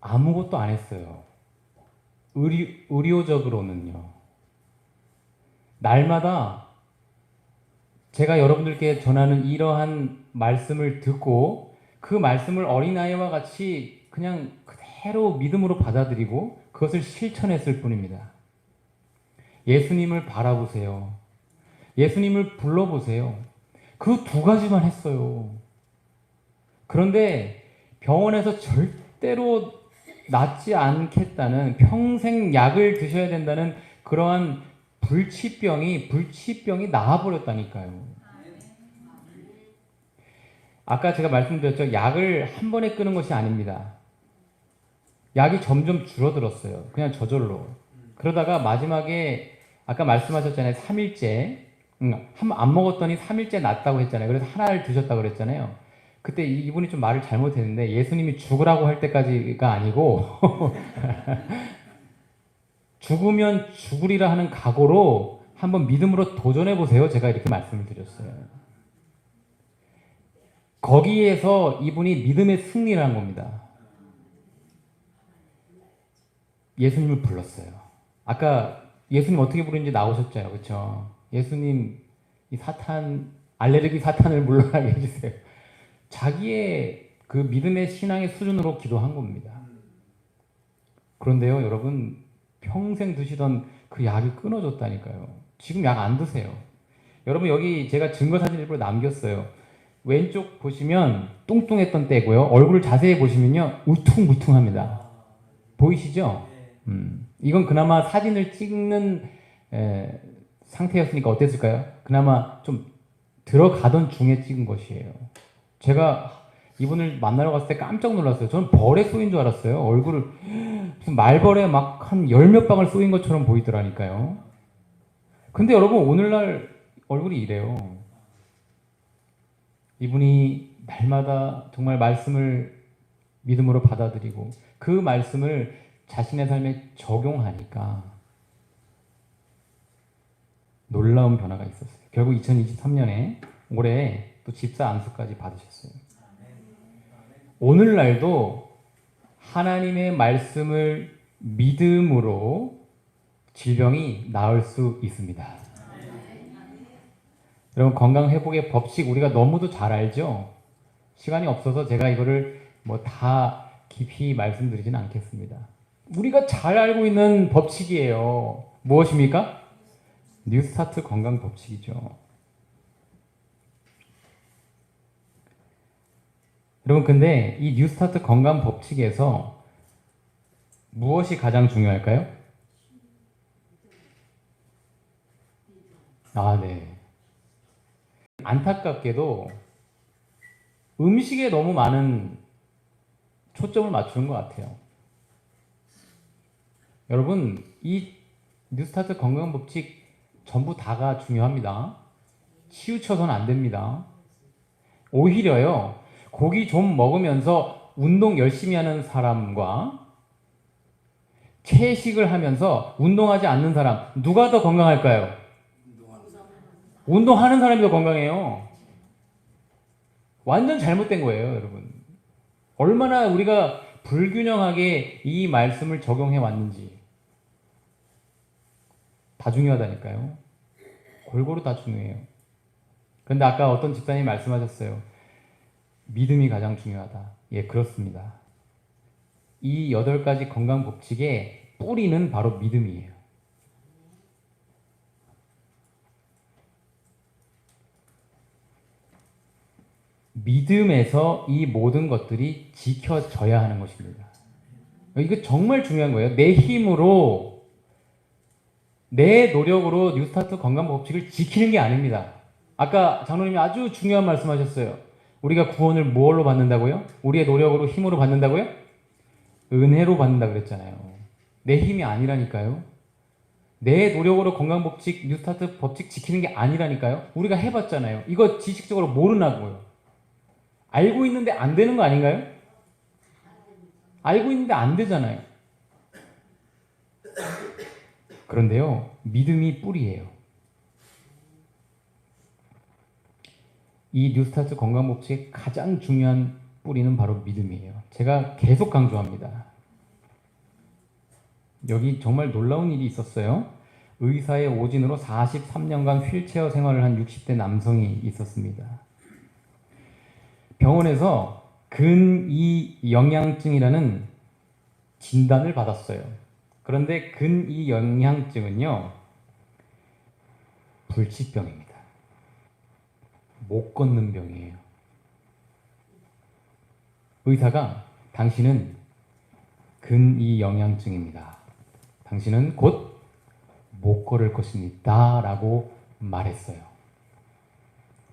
아무것도 안 했어요. 의료적으로는요. 날마다 제가 여러분들께 전하는 이러한 말씀을 듣고 그 말씀을 어린아이와 같이 그냥 그대로 믿음으로 받아들이고 그것을 실천했을 뿐입니다. 예수님을 바라보세요. 예수님을 불러보세요. 그 두 가지만 했어요. 그런데 병원에서 절대로 낫지 않겠다는 평생 약을 드셔야 된다는 그러한 불치병이 나아버렸다니까요. 아까 제가 말씀드렸죠. 약을 한 번에 끄는 것이 아닙니다. 약이 점점 줄어들었어요. 그냥 저절로. 그러다가 마지막에 아까 말씀하셨잖아요. 3일째. 안 먹었더니 3일째 낫다고 했잖아요. 그래서 하나를 드셨다고 그랬잖아요. 그때 이분이 좀 말을 잘못했는데 예수님이 죽으라고 할 때까지가 아니고 죽으면 죽으리라 하는 각오로 한번 믿음으로 도전해 보세요. 제가 이렇게 말씀을 드렸어요. 거기에서 이분이 믿음의 승리를 한 겁니다. 예수님을 불렀어요. 아까 예수님 어떻게 부르는지 나오셨잖아요. 그렇죠? 예수님 이 알레르기 사탄을 물러나게 해주세요. 자기의 그 믿음의 신앙의 수준으로 기도한 겁니다. 그런데요, 여러분, 평생 드시던 그 약이 끊어졌다니까요. 지금 약 안 드세요. 여러분, 여기 제가 증거 사진 일부러 남겼어요. 왼쪽 보시면 뚱뚱했던 때고요. 얼굴을 자세히 보시면요, 울퉁불퉁합니다. 보이시죠? 이건 그나마 사진을 찍는 상태였으니까 어땠을까요? 그나마 좀 들어가던 중에 찍은 것이에요. 제가 이분을 만나러 갔을 때 깜짝 놀랐어요. 저는 벌에 쏘인 줄 알았어요. 얼굴을 무슨 말벌에 막 한 열 몇 방울 쏘인 것처럼 보이더라니까요. 근데 여러분, 오늘날 얼굴이 이래요. 이분이 날마다 정말 말씀을 믿음으로 받아들이고 그 말씀을 자신의 삶에 적용하니까 놀라운 변화가 있었어요. 결국 2023년에 올해 또 집사 안수까지 받으셨어요. 오늘날도 하나님의 말씀을 믿음으로 질병이 나을 수 있습니다. 여러분, 건강회복의 법칙 우리가 너무도 잘 알죠? 시간이 없어서 제가 이거를 뭐 다 깊이 말씀드리지는 않겠습니다. 우리가 잘 알고 있는 법칙이에요. 무엇입니까? 뉴스타트 건강 법칙이죠. 여러분, 근데 이 뉴스타트 건강 법칙에서 무엇이 가장 중요할까요? 네. 안타깝게도 음식에 너무 많은 초점을 맞추는 것 같아요. 여러분, 이 뉴스타트 건강 법칙 전부 다가 중요합니다. 치우쳐서는 안 됩니다. 오히려요, 고기 좀 먹으면서 운동 열심히 하는 사람과 채식을 하면서 운동하지 않는 사람, 누가 더 건강할까요? 운동하는 사람이 더 건강해요. 완전 잘못된 거예요, 여러분. 얼마나 우리가 불균형하게 이 말씀을 적용해 왔는지. 다 중요하다니까요. 골고루 다 중요해요. 그런데 아까 어떤 집사님이 말씀하셨어요. 믿음이 가장 중요하다. 예, 그렇습니다. 이 8가지 건강 법칙의 뿌리는 바로 믿음이에요. 믿음에서 이 모든 것들이 지켜져야 하는 것입니다. 이거 정말 중요한 거예요. 내 힘으로, 내 노력으로 뉴스타트 건강 법칙을 지키는 게 아닙니다. 아까 장로님이 아주 중요한 말씀하셨어요. 우리가 구원을 뭘로 받는다고요? 우리의 노력으로, 힘으로 받는다고요? 은혜로 받는다 그랬잖아요. 내 힘이 아니라니까요. 내 노력으로 건강법칙, 뉴스타트 법칙 지키는 게 아니라니까요. 우리가 해봤잖아요. 이거 지식적으로 모르나고요. 알고 있는데 안 되는 거 아닌가요? 알고 있는데 안 되잖아요. 그런데요, 믿음이 뿌리예요. 이 뉴스타트 건강법칙의 가장 중요한 뿌리는 바로 믿음이에요. 제가 계속 강조합니다. 여기 정말 놀라운 일이 있었어요. 의사의 오진으로 43년간 휠체어 생활을 한 60대 남성이 있었습니다. 병원에서 근이영양증이라는 진단을 받았어요. 그런데 근이영양증은요, 불치병입니다. 못 걷는 병이에요. 의사가 당신은 근이영양증입니다. 당신은 곧 못 걸을 것입니다. 라고 말했어요.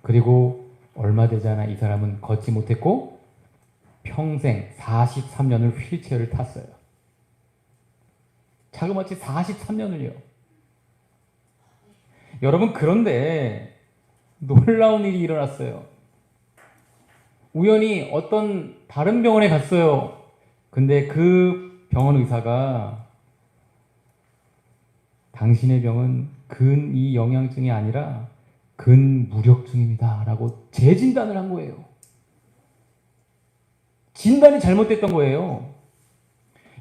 그리고 얼마 되지 않아 이 사람은 걷지 못했고 평생 43년을 휠체어를 탔어요. 자그마치 43년을요. 여러분, 그런데 놀라운 일이 일어났어요. 우연히 어떤 다른 병원에 갔어요. 근데 그 병원 의사가 당신의 병은 근이영양증이 아니라 근무력증입니다. 라고 재진단을 한 거예요. 진단이 잘못됐던 거예요.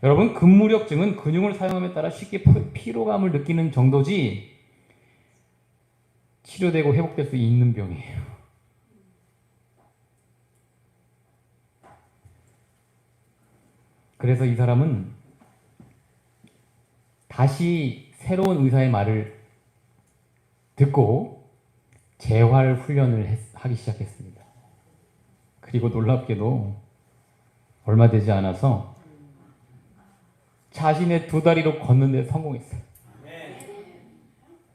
여러분, 근무력증은 근육을 사용함에 따라 쉽게 피로감을 느끼는 정도지 치료되고 회복될 수 있는 병이에요. 그래서 이 사람은 다시 새로운 의사의 말을 듣고 재활 훈련을 하기 시작했습니다. 그리고 놀랍게도 얼마 되지 않아서 자신의 두 다리로 걷는 데 성공했어요.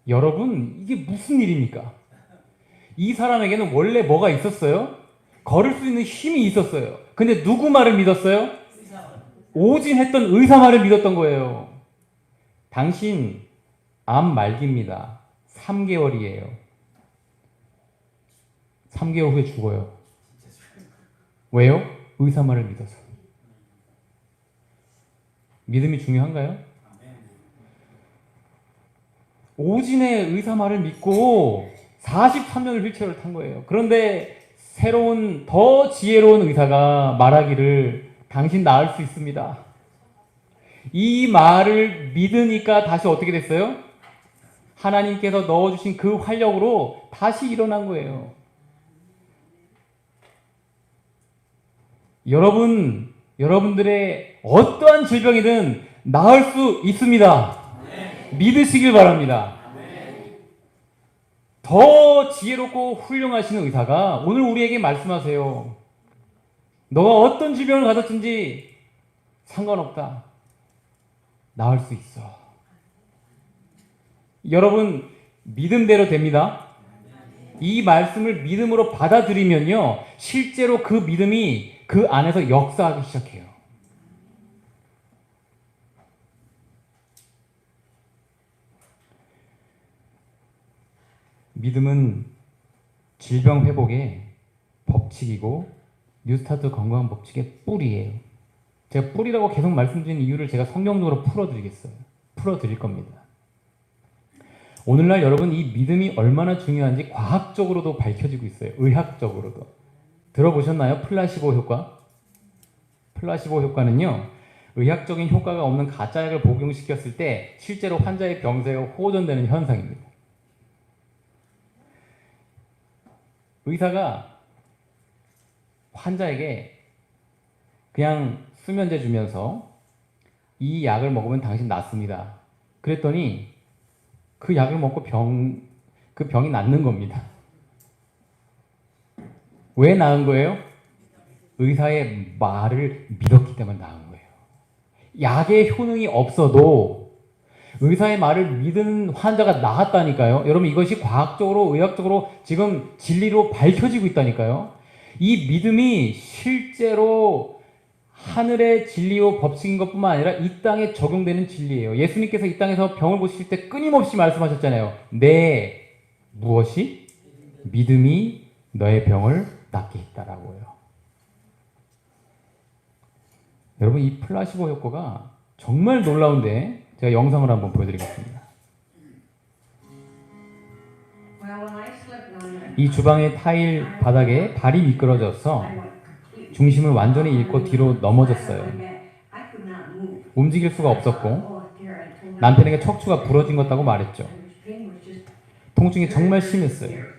여러분, 이게 무슨 일입니까? 이 사람에게는 원래 뭐가 있었어요? 걸을 수 있는 힘이 있었어요. 근데 누구 말을 믿었어요? 오진했던 의사 말을 믿었던 거예요. 당신 암 말기입니다. 3개월이에요. 3개월 후에 죽어요. 왜요? 의사 말을 믿어서. 믿음이 중요한가요? 오진의 의사 말을 믿고 43년을 휠체어를 탄 거예요. 그런데 새로운 더 지혜로운 의사가 말하기를 당신 나을 수 있습니다. 이 말을 믿으니까 다시 어떻게 됐어요? 하나님께서 넣어주신 그 활력으로 다시 일어난 거예요. 여러분들의 어떠한 질병이든 나을 수 있습니다. 믿으시길 바랍니다. 더 지혜롭고 훌륭하신 의사가 오늘 우리에게 말씀하세요. 너가 어떤 질병을 가졌든지 상관없다. 나을 수 있어. 여러분, 믿음대로 됩니다. 이 말씀을 믿음으로 받아들이면요, 실제로 그 믿음이 그 안에서 역사하기 시작해요. 믿음은 질병 회복의 법칙이고 뉴스타트 건강 법칙의 뿌리예요. 제가 뿌리라고 계속 말씀드린 이유를 제가 성경적으로 풀어드릴 겁니다. 오늘날 여러분, 이 믿음이 얼마나 중요한지 과학적으로도 밝혀지고 있어요. 의학적으로도. 들어보셨나요? 플라시보 효과? 플라시보 효과는요, 의학적인 효과가 없는 가짜약을 복용시켰을 때 실제로 환자의 병세가 호전되는 현상입니다. 의사가 환자에게 그냥 수면제 주면서 이 약을 먹으면 당신 낫습니다. 그랬더니 그 약을 먹고 그 병이 낫는 겁니다. 왜 나은 거예요? 의사의 말을 믿었기 때문에 나은 거예요. 약의 효능이 없어도 의사의 말을 믿은 환자가 나았다니까요. 여러분, 이것이 과학적으로, 의학적으로 지금 진리로 밝혀지고 있다니까요. 이 믿음이 실제로 하늘의 진리요 법칙인 것뿐만 아니라 이 땅에 적용되는 진리예요. 예수님께서 이 땅에서 병을 고치실 때 끊임없이 말씀하셨잖아요. 무엇이? 믿음이 너의 병을 낫게 했다라고요. 여러분, 이 플라시보 효과가 정말 놀라운데 제가 영상을 한번 보여드리겠습니다. 이 주방의 타일 바닥에 발이 미끄러져서 중심을 완전히 잃고 뒤로 넘어졌어요. 움직일 수가 없었고 남편에게 척추가 부러진 것 같다고 말했죠. 통증이 정말 심했어요.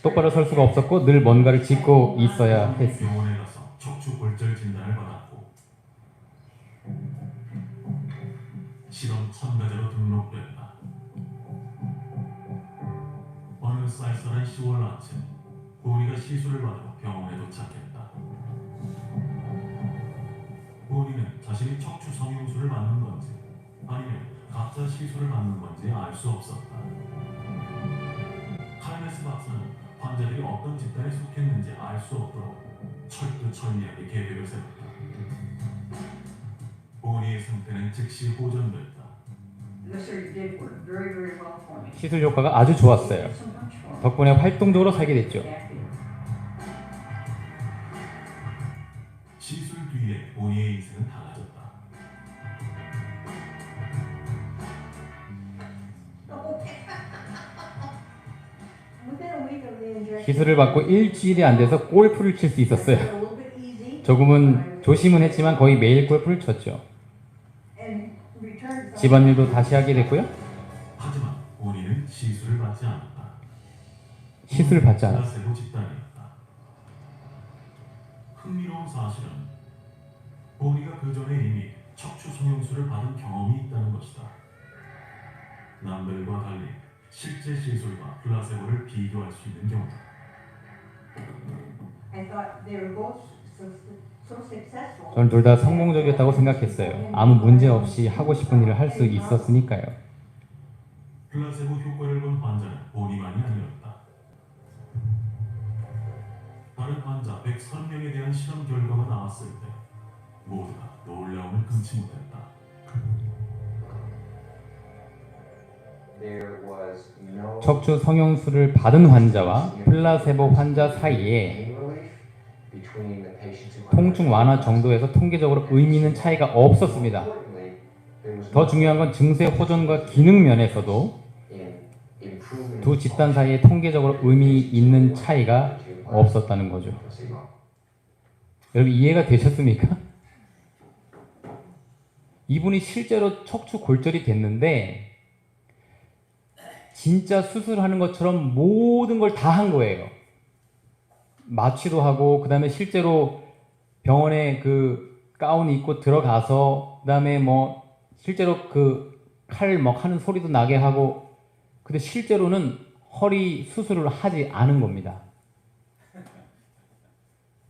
똑바로 설 수가 없었고 늘 뭔가를 짚고 있어야 했습니다. 병원에 가서 척추 골절 진단을 받았고 실험 참가자로 등록됐다. 어느 쌀쌀한 10월 아침, 보니가 시술을 받으러 병원에 도착했다. 보니는 자신이 척추 성형수를 받는 건지 아니면 가짜 시술을 받는 건지 알 수 없었다. 카이네스 박사는 환자들이 어떤 집단에 속했는지 알 수 없도록 철두철미하게 계획을 세웠다. 보니의 상태는 즉시 호전됐다. 시술 효과가 아주 좋았어요. 덕분에 활동적으로 살게 됐죠. 시술 뒤에 보니의 인생은 달라졌다. 시술을 받고 일주일이 안 돼서 골프를 칠 수 있었어요. 조금은 조심은 했지만 거의 매일 골프를 쳤죠. 집안일도 다시 하게 됐고요. 하지만 보니는 시술을 받지 않았다. 시술을 받지 않았어요. 플라세보 집단이었다. 흥미로운 사실은 보니가 그 전에 이미 척추 성형수를 받은 경험이 있다는 것이다. 남들과 달리 실제 시술과 플라세보를 비교할 수 있는 경우다. I thought they were both so successful. 저는 둘 다 성공적이었다고 생각했어요. 아무 문제 없이 하고 싶은 일을 할 수 있었으니까요. 플라세보 효과를 본 환자는 본의만이 아니었다. 다른 환자 103명에 대한 실험 결과가 나왔을 때 모두가 놀라움을 금치 못했다. 척추 성형수를 받은 환자와 플라세보 환자 사이에 통증 완화 정도에서 통계적으로 의미 있는 차이가 없었습니다. 더 중요한 건 증세 호전과 기능 면에서도 두 집단 사이에 통계적으로 의미 있는 차이가 없었다는 거죠. 여러분 이해가 되셨습니까? 이분이 실제로 척추 골절이 됐는데 진짜 수술하는 것처럼 모든 걸 다 한 거예요. 마취도 하고 그 다음에 실제로 병원에 그 가운 입고 들어가서 그 다음에 뭐 실제로 그 칼 막 하는 소리도 나게 하고 근데 실제로는 허리 수술을 하지 않은 겁니다.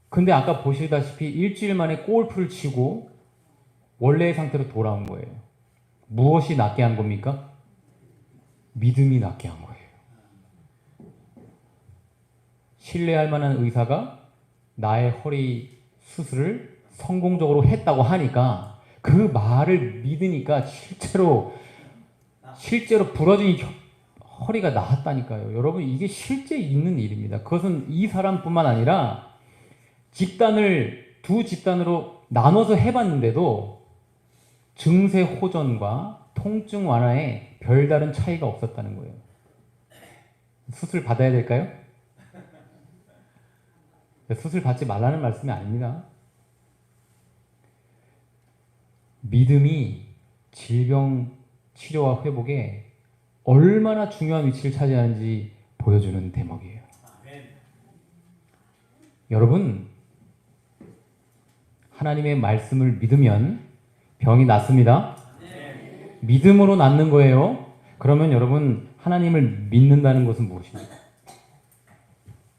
근데 아까 보시다시피 일주일 만에 골프를 치고 원래의 상태로 돌아온 거예요. 무엇이 낫게 한 겁니까? 믿음이 낫게 한 거예요. 신뢰할 만한 의사가 나의 허리 수술을 성공적으로 했다고 하니까 그 말을 믿으니까 실제로 부러진 허리가 나았다니까요. 여러분 이게 실제 있는 일입니다. 그것은 이 사람뿐만 아니라 두 집단으로 나눠서 해봤는데도 증세 호전과 통증 완화에 별다른 차이가 없었다는 거예요. 수술 받아야 될까요? 수술 받지 말라는 말씀이 아닙니다. 믿음이 질병 치료와 회복에 얼마나 중요한 위치를 차지하는지 보여주는 대목이에요. 여러분, 하나님의 말씀을 믿으면 병이 낫습니다. 믿음으로 낫는 거예요. 그러면 여러분, 하나님을 믿는다는 것은 무엇입니까?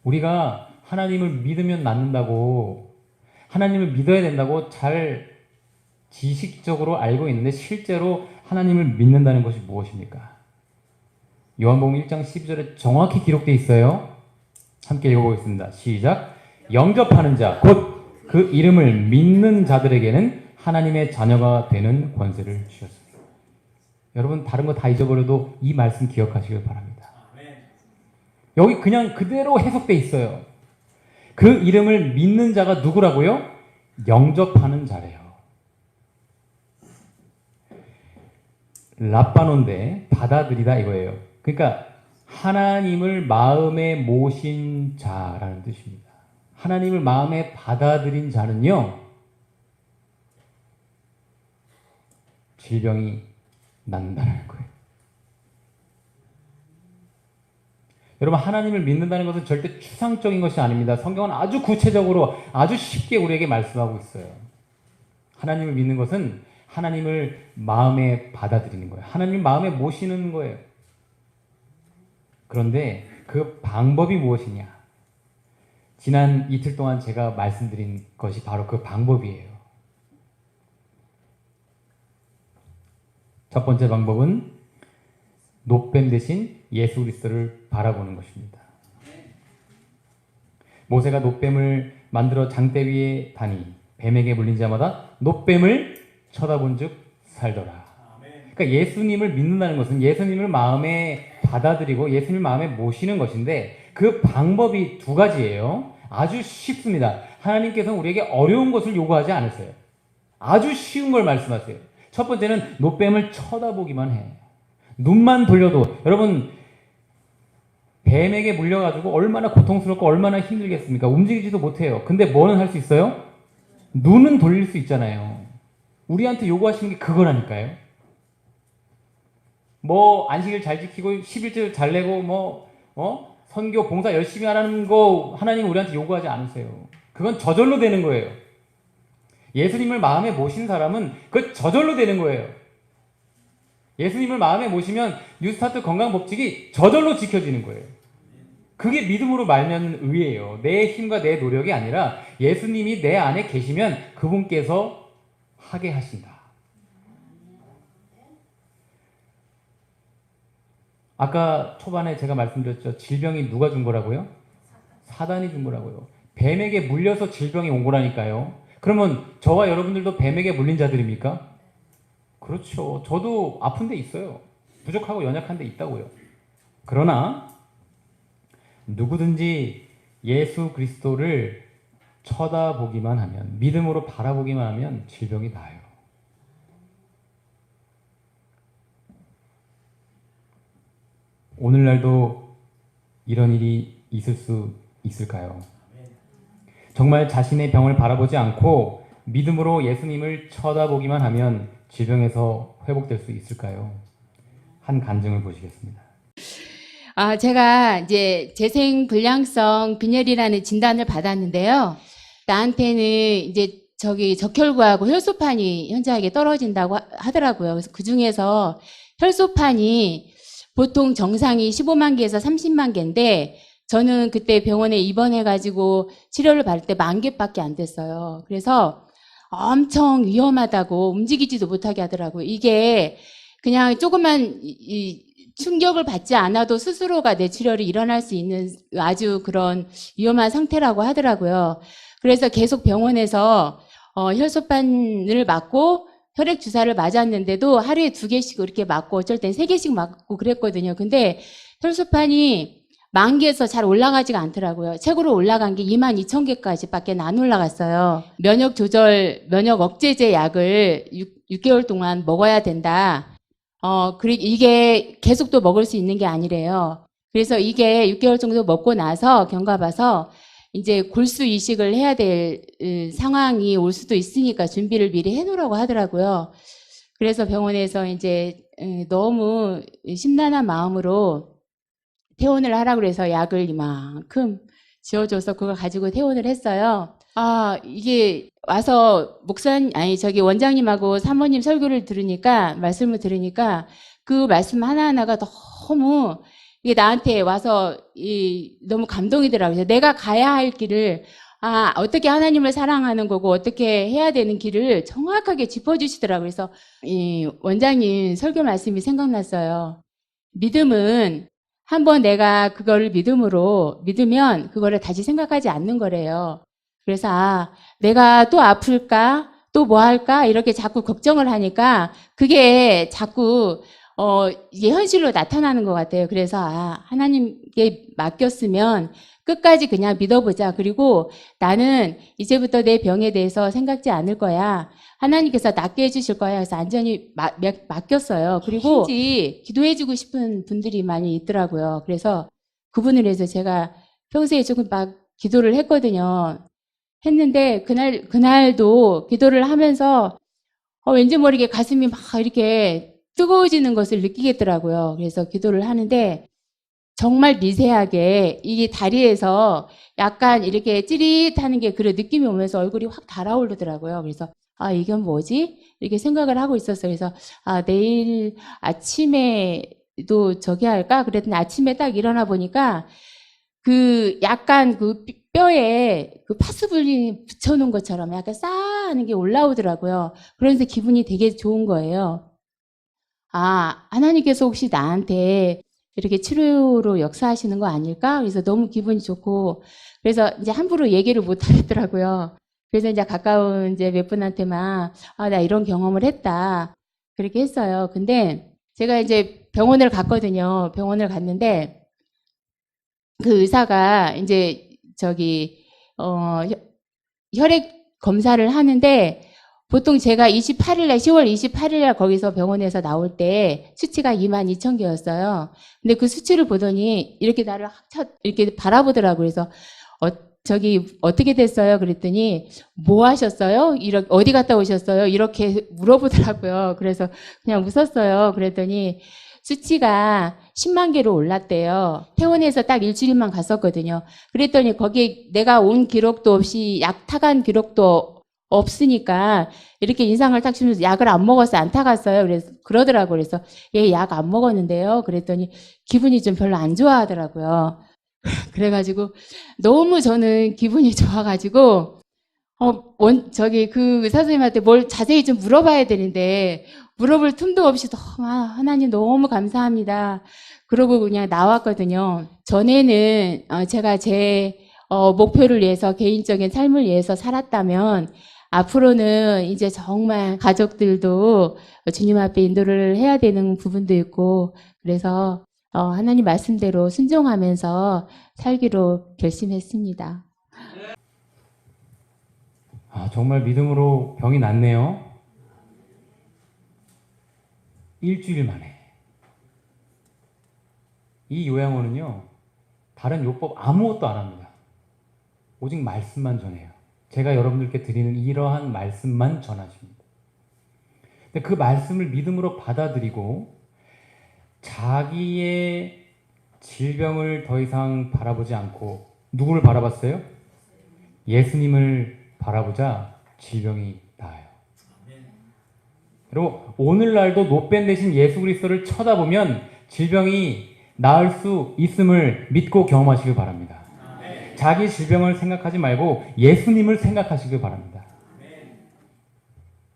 우리가 하나님을 믿으면 낫는다고, 하나님을 믿어야 된다고 잘 지식적으로 알고 있는데 실제로 하나님을 믿는다는 것이 무엇입니까? 요한복음 1장 12절에 정확히 기록되어 있어요. 함께 읽어보겠습니다. 시작. 영접하는 자, 곧 그 이름을 믿는 자들에게는 하나님의 자녀가 되는 권세를 주셨습니다. 여러분 다른 거 다 잊어버려도 이 말씀 기억하시길 바랍니다. 여기 그냥 그대로 해석되어 있어요. 그 이름을 믿는 자가 누구라고요? 영접하는 자래요. 라빠논데 받아들이다 이거예요. 그러니까 하나님을 마음에 모신 자라는 뜻입니다. 하나님을 마음에 받아들인 자는요, 질병이 낫는다는 거예요. 여러분 하나님을 믿는다는 것은 절대 추상적인 것이 아닙니다. 성경은 아주 구체적으로 아주 쉽게 우리에게 말씀하고 있어요. 하나님을 믿는 것은 하나님을 마음에 받아들이는 거예요. 하나님 마음에 모시는 거예요. 그런데 그 방법이 무엇이냐? 지난 이틀 동안 제가 말씀드린 것이 바로 그 방법이에요. 첫 번째 방법은 놋뱀 대신 예수 그리스도를 바라보는 것입니다. 모세가 놋뱀을 만들어 장대 위에 다니 뱀에게 물린 자마다 놋뱀을 쳐다본 즉 살더라. 그러니까 예수님을 믿는다는 것은 예수님을 마음에 받아들이고 예수님을 마음에 모시는 것인데 그 방법이 두 가지예요. 아주 쉽습니다. 하나님께서는 우리에게 어려운 것을 요구하지 않으세요. 아주 쉬운 걸 말씀하세요. 첫 번째는 놋뱀을 쳐다보기만 해. 눈만 돌려도 여러분 뱀에게 물려가지고 얼마나 고통스럽고 얼마나 힘들겠습니까? 움직이지도 못해요. 근데 뭐는 할 수 있어요? 눈은 돌릴 수 있잖아요. 우리한테 요구하시는 게 그거라니까요. 뭐 안식일 잘 지키고 11절 잘 내고 선교 봉사 열심히 하라는 거 하나님 우리한테 요구하지 않으세요. 그건 저절로 되는 거예요. 예수님을 마음에 모신 사람은 그 저절로 되는 거예요. 예수님을 마음에 모시면 뉴스타트 건강법칙이 저절로 지켜지는 거예요. 그게 믿음으로 말면 의예요. 내 힘과 내 노력이 아니라 예수님이 내 안에 계시면 그분께서 하게 하신다. 아까 초반에 제가 말씀드렸죠. 질병이 누가 준 거라고요? 사단이 준 거라고요. 뱀에게 물려서 질병이 온 거라니까요. 그러면 저와 여러분들도 뱀에게 물린 자들입니까? 그렇죠. 저도 아픈 데 있어요. 부족하고 연약한 데 있다고요. 그러나 누구든지 예수 그리스도를 쳐다보기만 하면, 믿음으로 바라보기만 하면 질병이 나아요. 오늘날도 이런 일이 있을 수 있을까요? 정말 자신의 병을 바라보지 않고 믿음으로 예수님을 쳐다보기만 하면 질병에서 회복될 수 있을까요? 한 간증을 보시겠습니다. 제가 이제 재생불량성 빈혈이라는 진단을 받았는데요. 나한테는 이제 적혈구하고 혈소판이 현저하게 떨어진다고 하더라고요. 그래서 그 중에서 혈소판이 보통 정상이 15만 개에서 30만 개인데 저는 그때 병원에 입원해가지고 치료를 받을 때 10,000개밖에 안 됐어요. 그래서 엄청 위험하다고 움직이지도 못하게 하더라고요. 이게 그냥 조금만 충격을 받지 않아도 스스로가 뇌출혈이 일어날 수 있는 아주 그런 위험한 상태라고 하더라고요. 그래서 계속 병원에서 혈소판을 맞고 혈액 주사를 맞았는데도 하루에 2개씩 이렇게 맞고 어쩔 땐 3개씩 맞고 그랬거든요. 근데 혈소판이 10,000개에서 잘 올라가지가 않더라고요. 최고로 올라간 게 22,000개까지 밖에 안 올라갔어요. 면역 억제제 약을 6개월 동안 먹어야 된다. 그리고 이게 계속 또 먹을 수 있는 게 아니래요. 그래서 이게 6개월 정도 먹고 나서 경과봐서 이제 골수 이식을 해야 될 상황이 올 수도 있으니까 준비를 미리 해놓으라고 하더라고요. 그래서 병원에서 이제 너무 심란한 마음으로 퇴원을 하라고 그래서 약을 이만큼 지어줘서 그걸 가지고 퇴원을 했어요. 이게 와서 원장님하고 사모님 말씀을 들으니까 그 말씀 하나하나가 너무 이게 나한테 와서 너무 감동이더라고요. 그래서 내가 가야 할 길을 어떻게 하나님을 사랑하는 거고 어떻게 해야 되는 길을 정확하게 짚어주시더라고요. 그래서 이 원장님 설교 말씀이 생각났어요. 믿음은 한번 내가 그거를 믿으면 그거를 다시 생각하지 않는 거래요. 그래서 내가 또 아플까? 또 뭐 할까? 이렇게 자꾸 걱정을 하니까 그게 자꾸 이게 현실로 나타나는 것 같아요. 그래서 하나님께 맡겼으면 끝까지 그냥 믿어보자. 그리고 나는 이제부터 내 병에 대해서 생각지 않을 거야. 하나님께서 낫게 해주실 거야. 그래서 완전히 맡겼어요. 그리고 기도해주고 싶은 분들이 많이 있더라고요. 그래서 그분을 위해서 제가 평소에 조금 막 기도를 했거든요. 했는데 그날도 기도를 하면서 왠지 모르게 가슴이 막 이렇게 뜨거워지는 것을 느끼겠더라고요. 그래서 기도를 하는데 정말 미세하게 이 다리에서 약간 이렇게 찌릿하는 게 그런 느낌이 오면서 얼굴이 확 달아오르더라고요. 그래서 이건 뭐지? 이렇게 생각을 하고 있었어요. 그래서 내일 아침에도 저기 할까? 그랬더니 아침에 딱 일어나 보니까 그 약간 그 뼈에 그 파스분이 붙여놓은 것처럼 약간 싸하는 게 올라오더라고요. 그러면서 기분이 되게 좋은 거예요. 하나님께서 혹시 나한테 이렇게 치료로 역사하시는 거 아닐까? 그래서 너무 기분이 좋고, 그래서 이제 함부로 얘기를 못 하겠더라고요. 그래서 이제 가까운 몇 분한테만, 나 이런 경험을 했다. 그렇게 했어요. 근데 제가 이제 병원을 갔거든요. 병원을 갔는데, 그 의사가 이제 혈액 검사를 하는데, 보통 제가 10월 28일날 거기서 병원에서 나올 때 수치가 22,000개였어요. 근데 그 수치를 보더니 이렇게 나를 이렇게 바라보더라고요. 그래서 어떻게 됐어요? 그랬더니 뭐 하셨어요? 어디 갔다 오셨어요? 이렇게 물어보더라고요. 그래서 그냥 웃었어요. 그랬더니 수치가 10만 개로 올랐대요. 퇴원해서 딱 일주일만 갔었거든요. 그랬더니 거기에 내가 온 기록도 없이 약 타간 기록도 없으니까 이렇게 인상을 탁 주면서 약을 안 먹었어요. 안 타갔어요. 그래서 그러더라고요. 그래서 예, 약 안 먹었는데요. 그랬더니 기분이 좀 별로 안 좋아하더라고요. 그래가지고 너무 저는 기분이 좋아가지고 그 의사 선생님한테 뭘 자세히 좀 물어봐야 되는데 물어볼 틈도 없이 너무 하나님 너무 감사합니다. 그러고 그냥 나왔거든요. 전에는 제가 제 목표를 위해서 개인적인 삶을 위해서 살았다면 앞으로는 이제 정말 가족들도 주님 앞에 인도를 해야 되는 부분도 있고 그래서 하나님 말씀대로 순종하면서 살기로 결심했습니다. 정말 믿음으로 병이 낫네요. 일주일 만에. 이 요양원은요, 다른 요법 아무것도 안 합니다. 오직 말씀만 전해요. 제가 여러분들께 드리는 이러한 말씀만 전하십니다. 근데 그 말씀을 믿음으로 받아들이고 자기의 질병을 더 이상 바라보지 않고 누구를 바라봤어요? 예수님을 바라보자 질병이 나아요. 그리고 오늘날도 노뱀 대신 예수 그리스도를 쳐다보면 질병이 나을 수 있음을 믿고 경험하시길 바랍니다. 자기 질병을 생각하지 말고 예수님을 생각하시길 바랍니다.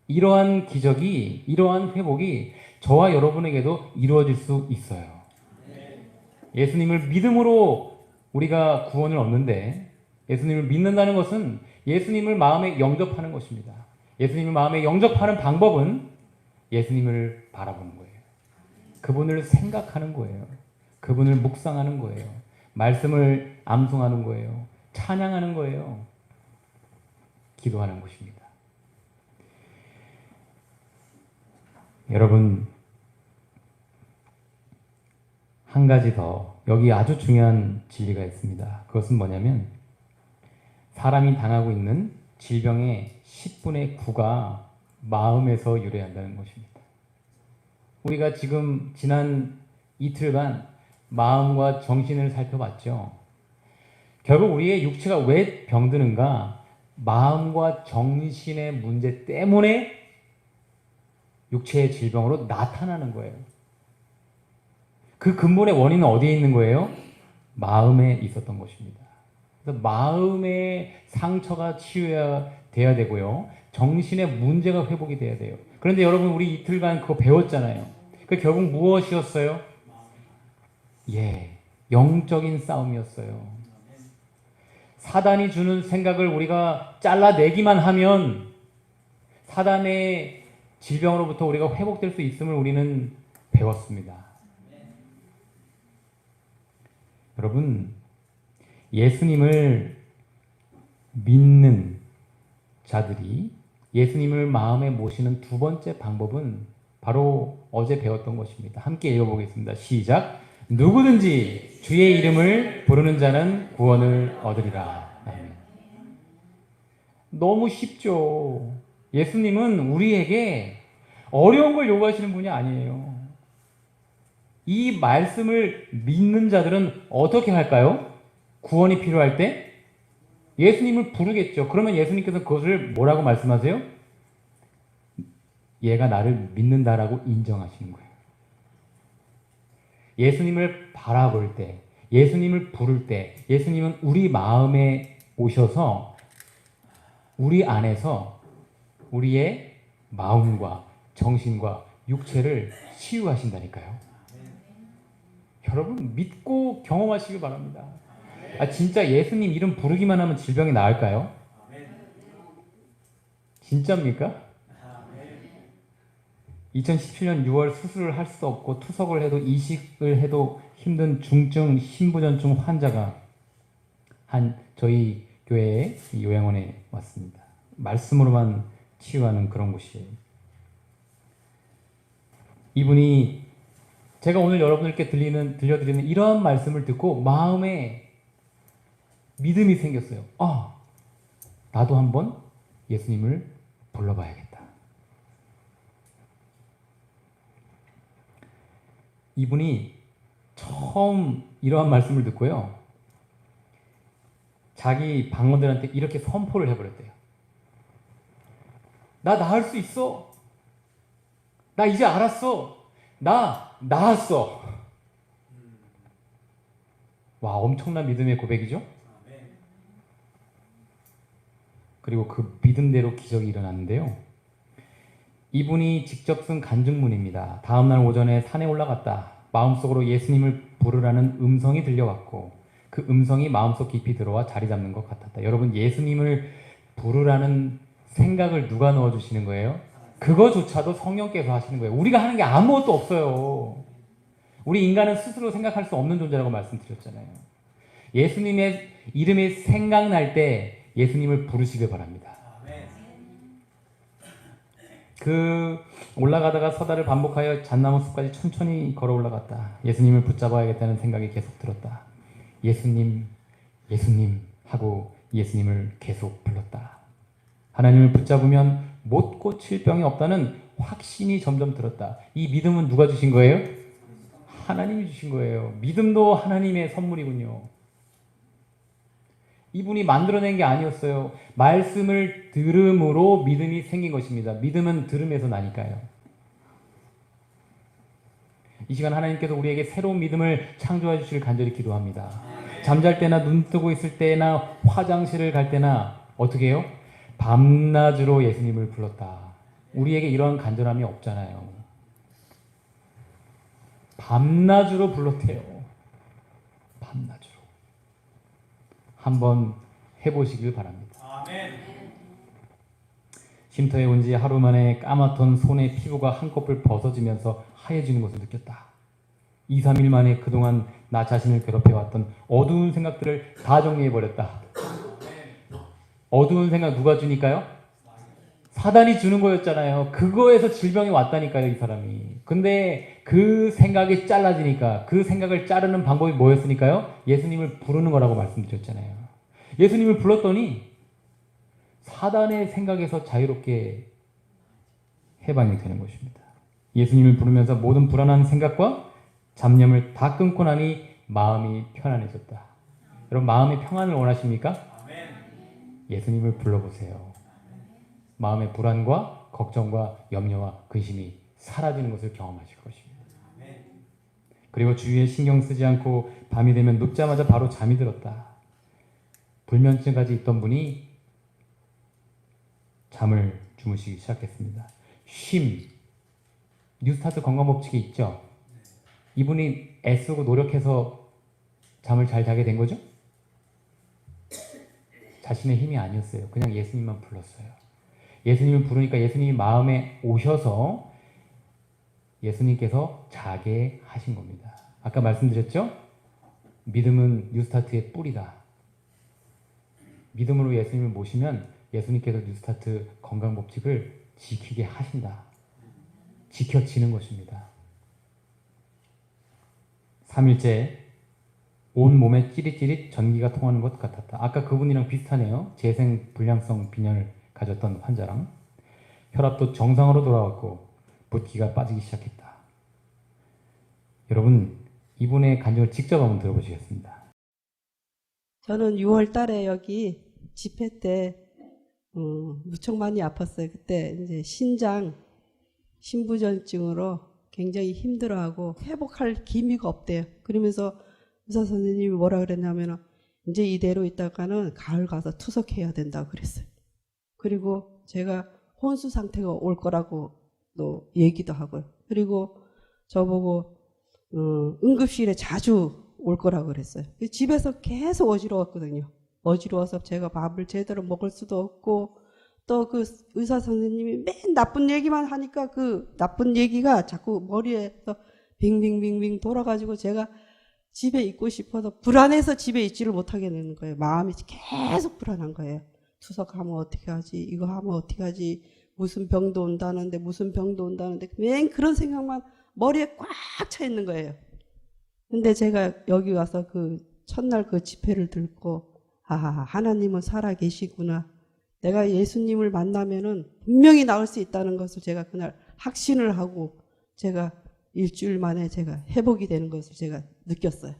이러한 기적이, 이러한 회복이 저와 여러분에게도 이루어질 수 있어요. 예수님을 믿음으로 우리가 구원을 얻는데 예수님을 믿는다는 것은 예수님을 마음에 영접하는 것입니다. 예수님을 마음에 영접하는 방법은 예수님을 바라보는 거예요. 그분을 생각하는 거예요. 그분을 묵상하는 거예요. 말씀을 암송하는 거예요. 찬양하는 거예요. 기도하는 것입니다. 여러분, 한 가지 더, 여기 아주 중요한 진리가 있습니다. 그것은 뭐냐면 사람이 당하고 있는 질병의 10분의 9가 마음에서 유래한다는 것입니다. 우리가 지금 지난 이틀간 마음과 정신을 살펴봤죠. 결국 우리의 육체가 왜 병드는가? 마음과 정신의 문제 때문에 육체의 질병으로 나타나는 거예요. 그 근본의 원인은 어디에 있는 거예요? 마음에 있었던 것입니다. 그래서 마음의 상처가 치유해야 되고요. 정신의 문제가 회복이 돼야 돼요. 그런데 여러분, 우리 이틀간 그거 배웠잖아요. 그 결국 무엇이었어요? 영적인 싸움이었어요. 사단이 주는 생각을 우리가 잘라내기만 하면 사단의 질병으로부터 우리가 회복될 수 있음을 우리는 배웠습니다. 여러분, 예수님을 믿는 자들이 예수님을 마음에 모시는 두 번째 방법은 바로 어제 배웠던 것입니다. 함께 읽어보겠습니다. 시작. 누구든지 주의 이름을 부르는 자는 구원을 얻으리라. 너무 쉽죠. 예수님은 우리에게 어려운 걸 요구하시는 분이 아니에요. 이 말씀을 믿는 자들은 어떻게 할까요? 구원이 필요할 때 예수님을 부르겠죠. 그러면 예수님께서 그것을 뭐라고 말씀하세요? 얘가 나를 믿는다라고 인정하시는 거예요. 예수님을 바라볼 때, 예수님을 부를 때, 예수님은 우리 마음에 오셔서 우리 안에서 우리의 마음과 정신과 육체를 치유하신다니까요. 여러분, 믿고 경험하시길 바랍니다. 진짜 예수님 이름 부르기만 하면 질병이 나을까요? 진짜입니까? 2017년 6월 수술을 할 수 없고 투석을 해도 이식을 해도 힘든 중증 신부전증 환자가 저희 교회의 요양원에 왔습니다. 말씀으로만 치유하는 그런 곳이에요. 이분이 제가 오늘 여러분들께 들려드리는 이러한 말씀을 듣고 마음에 믿음이 생겼어요. 나도 한번 예수님을 불러봐야겠다. 이분이 처음 이러한 말씀을 듣고요. 자기 방원들한테 이렇게 선포를 해버렸대요. 나 나을 수 있어. 나 이제 알았어. 나 나았어. 와, 엄청난 믿음의 고백이죠? 그리고 그 믿음대로 기적이 일어났는데요. 이분이 직접 쓴 간증문입니다. 다음날 오전에 산에 올라갔다. 마음속으로 예수님을 부르라는 음성이 들려왔고 그 음성이 마음속 깊이 들어와 자리 잡는 것 같았다. 여러분, 예수님을 부르라는 생각을 누가 넣어주시는 거예요? 그거조차도 성령께서 하시는 거예요. 우리가 하는 게 아무것도 없어요. 우리 인간은 스스로 생각할 수 없는 존재라고 말씀드렸잖아요. 예수님의 이름이 생각날 때 예수님을 부르시길 바랍니다. 그 올라가다가 서다를 반복하여 잣나무 숲까지 천천히 걸어 올라갔다. 예수님을 붙잡아야겠다는 생각이 계속 들었다. 예수님, 예수님 하고 예수님을 계속 불렀다. 하나님을 붙잡으면 못 고칠 병이 없다는 확신이 점점 들었다. 이 믿음은 누가 주신 거예요? 하나님이 주신 거예요. 믿음도 하나님의 선물이군요. 이분이 만들어낸 게 아니었어요. 말씀을 들음으로 믿음이 생긴 것입니다. 믿음은 들음에서 나니까요. 이 시간 하나님께서 우리에게 새로운 믿음을 창조해 주시길 간절히 기도합니다. 잠잘 때나 눈 뜨고 있을 때나 화장실을 갈 때나 어떻게 해요? 밤낮으로 예수님을 불렀다. 우리에게 이런 간절함이 없잖아요. 밤낮으로 불렀대요. 밤낮으로. 한번 해보시길 바랍니다. 쉼터에 온 지 하루 만에 까맣던 손의 피부가 한꺼풀 벗어지면서 하얘지는 것을 느꼈다. 2, 3일 만에 그동안 나 자신을 괴롭혀왔던 어두운 생각들을 다 정리해버렸다. 어두운 생각 누가 주니까요? 사단이 주는 거였잖아요. 그거에서 질병이 왔다니까요, 이 사람이. 근데 그 생각이 잘라지니까, 그 생각을 자르는 방법이 뭐였으니까요? 예수님을 부르는 거라고 말씀드렸잖아요. 예수님을 불렀더니 사단의 생각에서 자유롭게 해방이 되는 것입니다. 예수님을 부르면서 모든 불안한 생각과 잡념을 다 끊고 나니 마음이 편안해졌다. 여러분, 마음의 평안을 원하십니까? 예수님을 불러보세요. 마음의 불안과 걱정과 염려와 근심이 사라지는 것을 경험하실 것입니다. 그리고 주위에 신경 쓰지 않고 밤이 되면 눕자마자 바로 잠이 들었다. 불면증까지 있던 분이 잠을 주무시기 시작했습니다. 쉼, 뉴스타트 건강법칙이 있죠? 이분이 애쓰고 노력해서 잠을 잘 자게 된 거죠? 자신의 힘이 아니었어요. 그냥 예수님만 불렀어요. 예수님을 부르니까 예수님이 마음에 오셔서 예수님께서 자게 하신 겁니다. 아까 말씀드렸죠? 믿음은 뉴스타트의 뿌리다. 믿음으로 예수님을 모시면 예수님께서 뉴스타트 건강법칙을 지키게 하신다. 지켜지는 것입니다. 3일째 온 몸에 찌릿찌릿 전기가 통하는 것 같았다. 아까 그분이랑 비슷하네요. 재생불량성 빈혈을 가졌던 환자랑. 혈압도 정상으로 돌아왔고 붓기가 빠지기 시작했다. 여러분, 이분의 간증을 직접 한번 들어보시겠습니다. 저는 6월 달에 여기 집회 때 무척 많이 아팠어요. 그때 이제 신부전증으로 굉장히 힘들어하고 회복할 기미가 없대요. 그러면서 의사 선생님이 뭐라 그랬냐면 이제 이대로 있다가는 가을 가서 투석해야 된다고 그랬어요. 그리고 제가 혼수 상태가 올 거라고 또 얘기도 하고요. 그리고 저보고 응급실에 자주 올 거라고 그랬어요. 집에서 계속 어지러웠거든요. 어지러워서 제가 밥을 제대로 먹을 수도 없고 또 그 의사 선생님이 맨 나쁜 얘기만 하니까 그 나쁜 얘기가 자꾸 머리에서 빙빙빙빙 돌아가지고 제가 집에 있고 싶어서 불안해서 집에 있지를 못하게 되는 거예요. 마음이 계속 불안한 거예요. 투석하면 어떻게 하지? 이거 하면 어떻게 하지? 무슨 병도 온다는데 맨 그런 생각만 머리에 꽉 차 있는 거예요. 근데 제가 여기 와서 그 첫날 그 집회를 듣고 하나님은 살아 계시구나. 내가 예수님을 만나면은 분명히 나을 수 있다는 것을 제가 그날 확신을 하고 제가 일주일 만에 제가 회복이 되는 것을 제가 느꼈어요.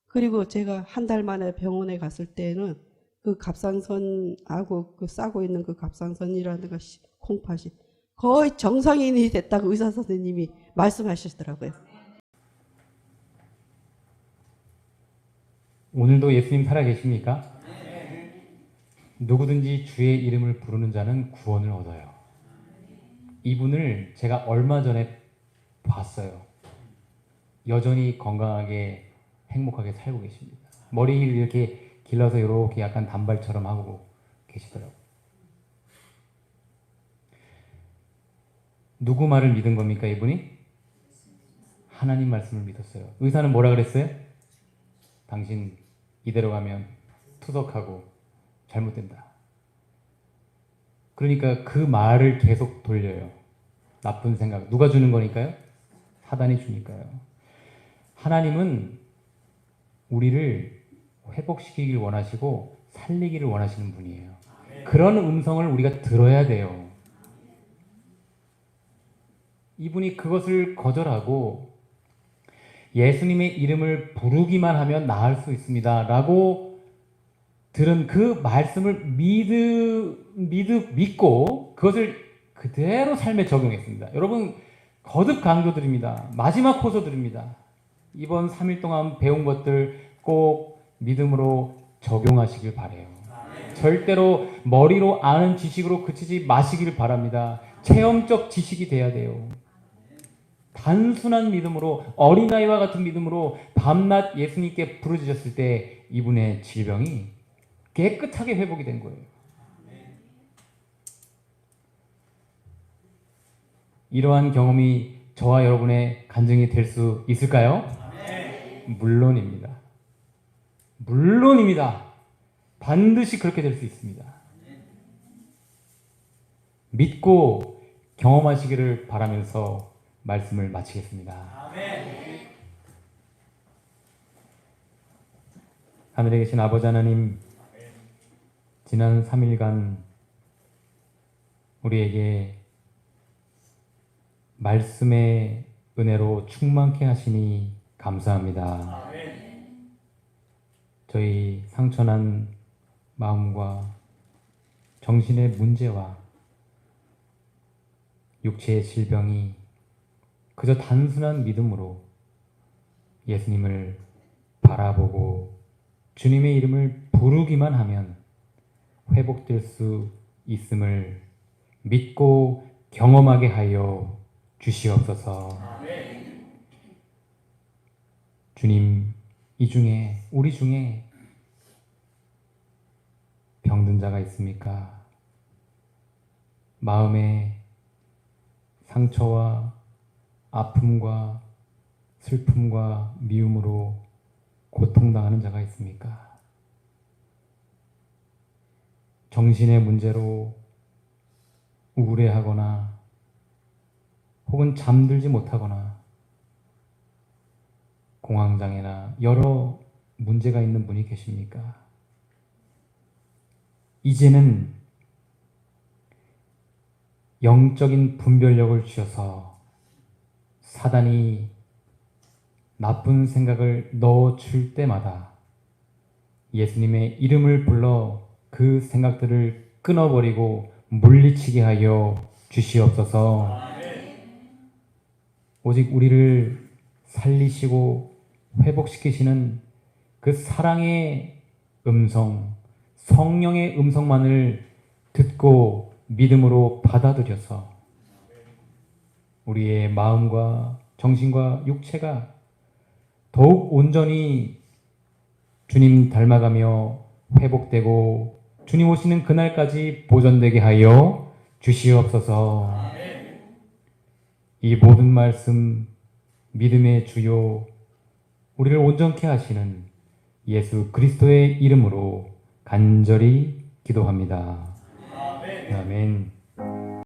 그리고 제가 한 달 만에 병원에 갔을 때는 그 갑상선하고 그 싸고 있는 그 갑상선이라는 것이 콩팥이 거의 정상인이 됐다고 의사 선생님이 말씀하시더라고요. 오늘도 예수님 살아 계십니까? 누구든지 주의 이름을 부르는 자는 구원을 얻어요. 이분을 제가 얼마 전에 봤어요. 여전히 건강하게 행복하게 살고 계십니다. 머리를 이렇게 길러서 이렇게 약간 단발처럼 하고 계시더라고요. 누구 말을 믿은 겁니까, 이분이? 하나님 말씀을 믿었어요. 의사는 뭐라 그랬어요? 당신 이대로 가면 투석하고 잘못된다. 그러니까 그 말을 계속 돌려요. 나쁜 생각. 누가 주는 거니까요? 사단이 주니까요. 하나님은 우리를 회복시키길 원하시고 살리기를 원하시는 분이에요. 그런 음성을 우리가 들어야 돼요. 이분이 그것을 거절하고 예수님의 이름을 부르기만 하면 나을 수 있습니다 라고 들은 그 말씀을 믿고 그것을 그대로 삶에 적용했습니다. 여러분, 거듭 강조드립니다. 마지막 호소드립니다. 이번 3일 동안 배운 것들 꼭 믿음으로 적용하시길 바라요. 절대로 머리로 아는 지식으로 그치지 마시길 바랍니다. 체험적 지식이 돼야 돼요. 단순한 믿음으로, 어린아이와 같은 믿음으로 밤낮 예수님께 부르짖었을 때 이분의 질병이 깨끗하게 회복이 된 거예요. 이러한 경험이 저와 여러분의 간증이 될 수 있을까요? 물론입니다. 물론입니다. 반드시 그렇게 될 수 있습니다. 믿고 경험하시기를 바라면서 말씀을 마치겠습니다. 하늘에 계신 아버지 하나님, 지난 3일간 우리에게 말씀의 은혜로 충만케 하시니 감사합니다. 저희 상처난 마음과 정신의 문제와 육체의 질병이 그저 단순한 믿음으로 예수님을 바라보고 주님의 이름을 부르기만 하면 회복될 수 있음을 믿고 경험하게 하여 주시옵소서. 주님, 이 중에 우리 중에 병든 자가 있습니까? 마음의 상처와 아픔과 슬픔과 미움으로 고통당하는 자가 있습니까? 정신의 문제로 우울해하거나 혹은 잠들지 못하거나 공황장애나 여러 문제가 있는 분이 계십니까? 이제는 영적인 분별력을 주셔서 사단이 나쁜 생각을 넣어줄 때마다 예수님의 이름을 불러 그 생각들을 끊어버리고 물리치게 하여 주시옵소서. 오직 우리를 살리시고 회복시키시는 그 사랑의 음성, 성령의 음성만을 듣고 믿음으로 받아들여서 우리의 마음과 정신과 육체가 더욱 온전히 주님 닮아가며 회복되고 주님 오시는 그날까지 보존되게 하여 주시옵소서. 이 모든 말씀 믿음의 주요 우리를 온전케 하시는 예수 그리스도의 이름으로 간절히 기도합니다. 아멘.